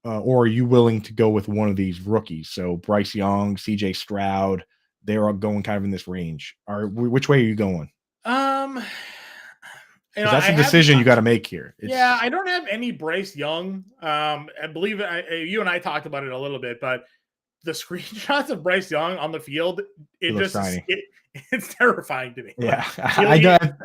or are you willing to go with one of these rookies? So Bryce Young, C.J. Stroud, they're all going kind of in this range. Which way are you going? Um, Because that's the decision you got to make here. Yeah, I don't have any Bryce Young. I believe you and I talked about it a little bit, but the screenshots of Bryce Young on the field, it's terrifying to me. Yeah,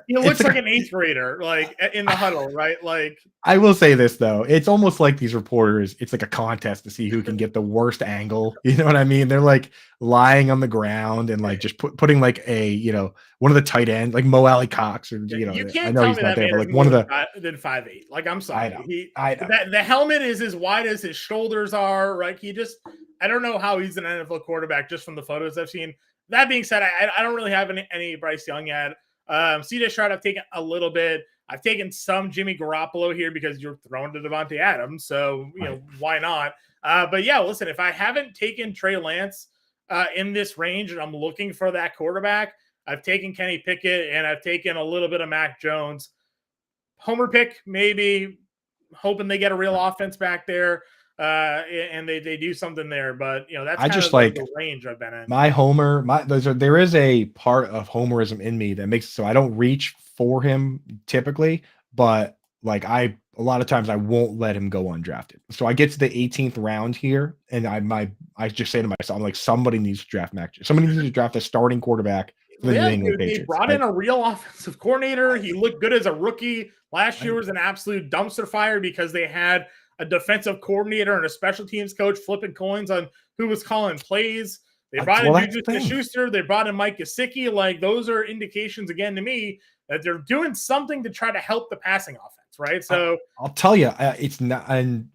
he looks like an 8th grader, like in the huddle, right? Like, I will say this though, it's almost like these reporters, it's like a contest to see who can get the worst angle. You know what I mean? They're like lying on the ground and like just putting like one of the tight ends, like Mo Alley Cox, or you can't I know tell he's me not that there, man but is like one of the than 5'8". Like, I'm sorry, I know. The helmet is as wide as his shoulders are. Right? I don't know how he's an NFL quarterback just from the photos I've seen. That being said, I don't really have any Bryce Young yet. CJ Stroud I've taken a little bit. I've taken some Jimmy Garoppolo here because you're throwing to Devontae Adams, so why not? But yeah, listen, if I haven't taken Trey Lance in this range and I'm looking for that quarterback, I've taken Kenny Pickett and I've taken a little bit of Mac Jones. Homer pick, maybe, hoping they get a real offense back there. And they do something there, but that's I kind just of like the range I've been in. There is a part of homerism in me that makes it so I don't reach for him typically, but like a lot of times I won't let him go undrafted. So I get to the 18th round here, and I just say to myself, I'm like, somebody needs to draft Mac. Somebody needs to draft a starting quarterback for the New England Patriots. They brought in a real offensive coordinator. He looked good as a rookie. Last year was an absolute dumpster fire because they had a defensive coordinator and a special teams coach flipping coins on who was calling plays. They brought in Juju Smith-Schuster. They brought in Mike Gesicki. Like, those are indications again to me that they're doing something to try to help the passing offense, right? So I'll tell you, it's not, and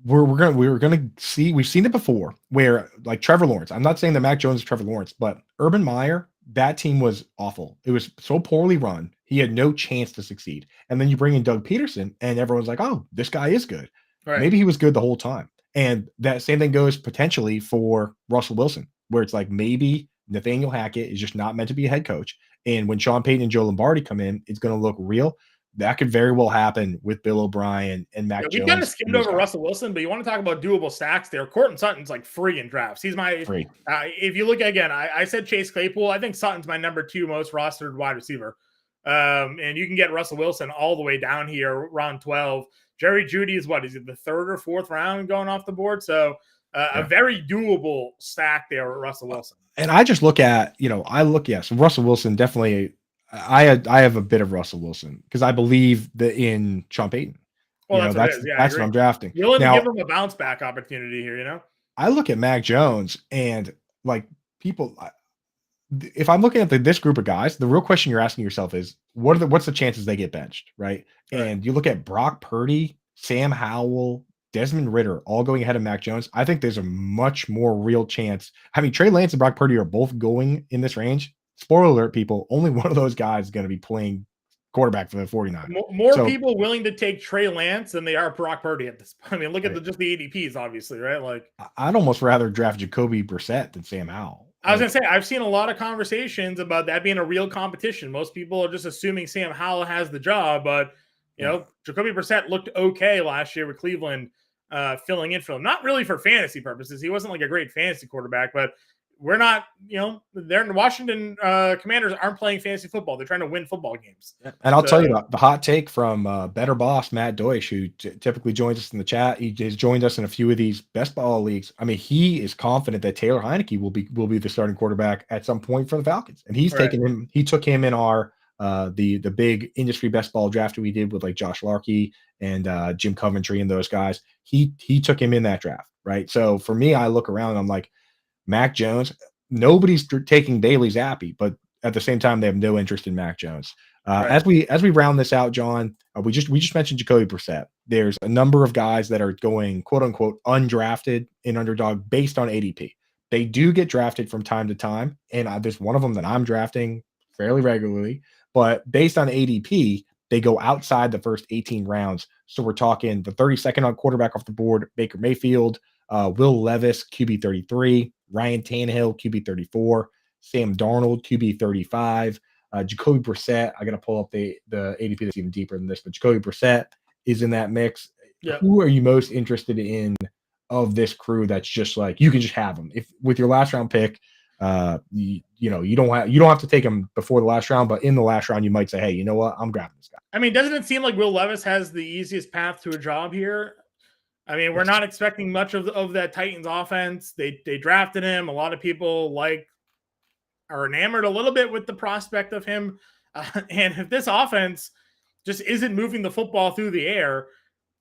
we're gonna see. We've seen it before where like Trevor Lawrence. I'm not saying that Mac Jones is Trevor Lawrence, but Urban Meyer, that team was awful. It was so poorly run. He had no chance to succeed. And then you bring in Doug Peterson, and everyone's like, "Oh, this guy is good." Right. Maybe he was good the whole time. And that same thing goes potentially for Russell Wilson, where it's like maybe Nathaniel Hackett is just not meant to be a head coach. And when Sean Payton and Joe Lombardi come in, it's going to look real. That could very well happen with Bill O'Brien and Mac Jones. We kind of skimmed over Russell Wilson, but you want to talk about doable stacks there. Courtland Sutton's like free in drafts. He's my free. If you look again, I said Chase Claypool. I think Sutton's my number 2 most rostered wide receiver. And you can get Russell Wilson all the way down here, round 12. Jerry Jeudy is what? Is it the 3rd or 4th round going off the board? So a very doable stack there with Russell Wilson. And I just look at, so Russell Wilson definitely. I have a bit of Russell Wilson because I believe that in Sean Payton. Well, that's what I'm drafting. You're willing to give him a bounce back opportunity here, I look at Mac Jones and like people. If I'm looking at this group of guys, the real question you're asking yourself is what's the chances they get benched, right? And you look at Brock Purdy, Sam Howell, Desmond Ridder, all going ahead of Mac Jones. I think there's a much more real chance. I mean, Trey Lance and Brock Purdy are both going in this range. Spoiler alert, people, only one of those guys is going to be playing quarterback for the 49ers. More people willing to take Trey Lance than they are Brock Purdy at this point. I mean, look at just the ADPs, obviously, right? Like, I'd almost rather draft Jacoby Brissett than Sam Howell. I was going to say, I've seen a lot of conversations about that being a real competition. Most people are just assuming Sam Howell has the job, but, Jacoby Brissett looked okay last year with Cleveland filling in for him. Not really for fantasy purposes. He wasn't like a great fantasy quarterback, but we're not, they're in Washington Commanders aren't playing fantasy football. They're trying to win football games. And I'll tell you the hot take from Better Boss, Matt Deutsch, who typically joins us in the chat. He has joined us in a few of these best ball leagues. I mean, he is confident that Taylor Heineke will be the starting quarterback at some point for the Falcons. And he's taken him. He took him in our the big industry best ball draft we did with like Josh Larkey and Jim Coventry and those guys. He took him in that draft, right? So for me, I look around and I'm like, Mac Jones, nobody's taking Bailey Zappi, but at the same time, they have no interest in Mac Jones. As we round this out, John, we just mentioned Jacoby Brissett. There's a number of guys that are going quote unquote undrafted in Underdog based on ADP. They do get drafted from time to time, and there's one of them that I'm drafting fairly regularly. But based on ADP, they go outside the first 18 rounds. So we're talking the 32nd on quarterback off the board, Baker Mayfield, Will Levis, QB 33, Ryan Tannehill, QB 34, Sam Darnold, QB 35, Jacoby Brissett. I got to pull up the ADP that's even deeper than this, but Jacoby Brissett is in that mix. Yep. Who are you most interested in of this crew that's just like, you can just have them? If with your last round pick, You know, you don't have to take him before the last round, but in the last round, you might say, hey, you know what, I'm grabbing this guy. I mean, doesn't it seem like Will Levis has the easiest path to a job here? I mean, we're Yes. not expecting much of that Titans offense. They drafted him. A lot of people are enamored a little bit with the prospect of him. And if this offense just isn't moving the football through the air,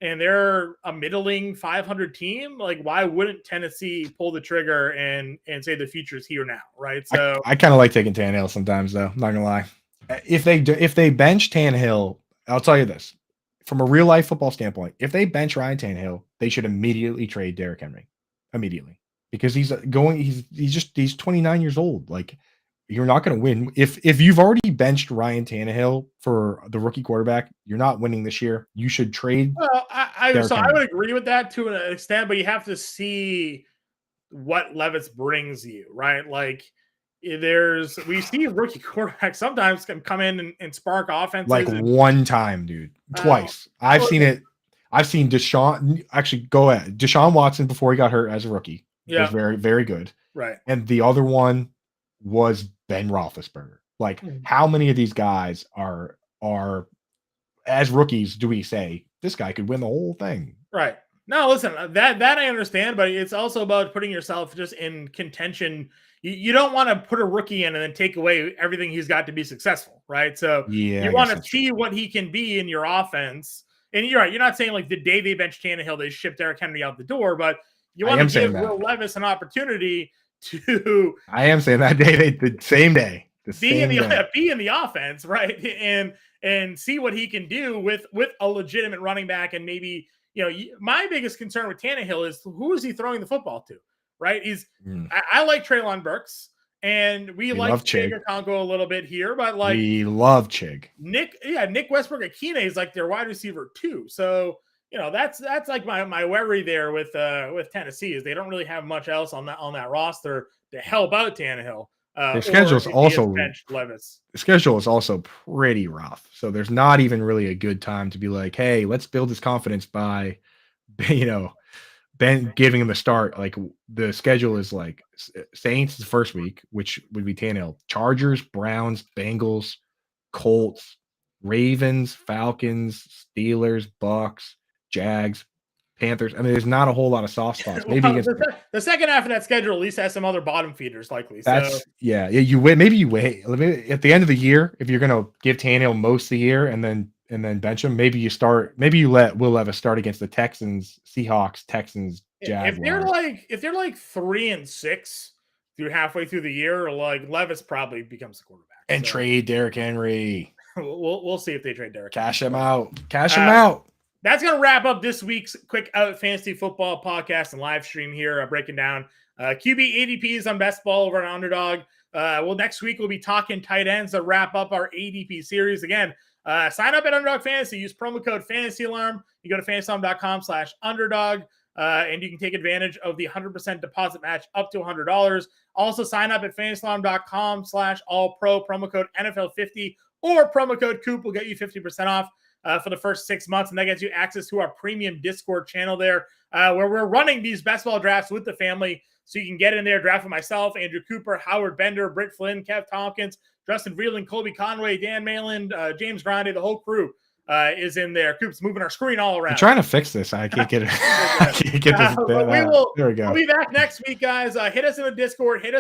and they're a middling 500 team, like why wouldn't Tennessee pull the trigger and say the future's here now, right? So I kind of like taking Tannehill sometimes, though. I'm not gonna lie. If they bench Tannehill, I'll tell you this: from a real life football standpoint, if they bench Ryan Tannehill, they should immediately trade Derrick Henry immediately because he's 29 years old. Like you're not going to win if you've already benched Ryan Tannehill for the rookie quarterback. You're not winning this year. You should trade. well, I would agree with that to an extent, but you have to see what Levis brings you, right? Like we see rookie quarterbacks sometimes can come in and spark offenses. Like one time, dude. Twice. I've seen it. I've seen Deshaun Watson before he got hurt as a rookie. Yeah. Was very, very good. Right. And the other one was Ben Roethlisberger. Like, how many of these guys are as rookies do we say this guy could win the whole thing? Right. No, listen, that I understand, but it's also about putting yourself just in contention. You don't want to put a rookie in and then take away everything he's got to be successful, right? So you want to see what he can be in your offense. And you're right. You're not saying like the day they bench Tannehill, they ship Derrick Henry out the door, but you want to give Will Levis an opportunity to. I am saying that day, the same day, be in the offense, right? And see what he can do with a legitimate running back. And maybe, my biggest concern with Tannehill is who is he throwing the football to, right? I like Treylon Burks, and we like Chig Okonkwo a little bit here, but like we love Chig. Nick Westbrook-Akine is like their wide receiver too. So that's like my worry there with Tennessee is they don't really have much else on that roster to help out Tannehill. The schedule is also pretty rough. So there's not even really a good time to be like, hey, let's build his confidence by, Ben giving him a start. Like the schedule is like Saints the first week, which would be Tannehill, Chargers, Browns, Bengals, Colts, Ravens, Falcons, Steelers, Bucks, Jags, Panthers. I mean, there's not a whole lot of soft spots. Maybe the second half of that schedule at least has some other bottom feeders, likely. You wait. Maybe you wait. At the end of the year, if you're going to give Tannehill most of the year and then bench him, maybe you let Will Levis start against the Texans, Seahawks, Texans, Jaguars. If they're like 3-6 through halfway through the year, like Levis probably becomes the quarterback and trade Derrick Henry. We'll see if they trade Derrick. Cash him out. That's going to wrap up this week's Quick Out Fantasy Football podcast and live stream here, breaking down QB ADPs on Best Ball over on Underdog. Next week we'll be talking tight ends to wrap up our ADP series. Again, sign up at Underdog Fantasy. Use promo code Fantasy Alarm. You go to fantasyalarm.com/underdog, and you can take advantage of the 100% deposit match up to $100. Also, sign up at fantasyalarm.com/all-pro. Promo code NFL50 or promo code Coop will get you 50% off. For the first 6 months, and that gets you access to our premium Discord channel there, where we're running these best ball drafts with the family, so you can get in there, draft with myself, Andrew Cooper, Howard Bender, Britt Flynn, Kev Tompkins, Justin Vreeland, Colby Conway, Dan Mayland, James Grande, the whole crew is in there. Coop's moving our screen all around. I'm trying to fix this. I can't get it. I can't get this. There we go. We'll be back next week, guys. Hit us in the Discord. Hit us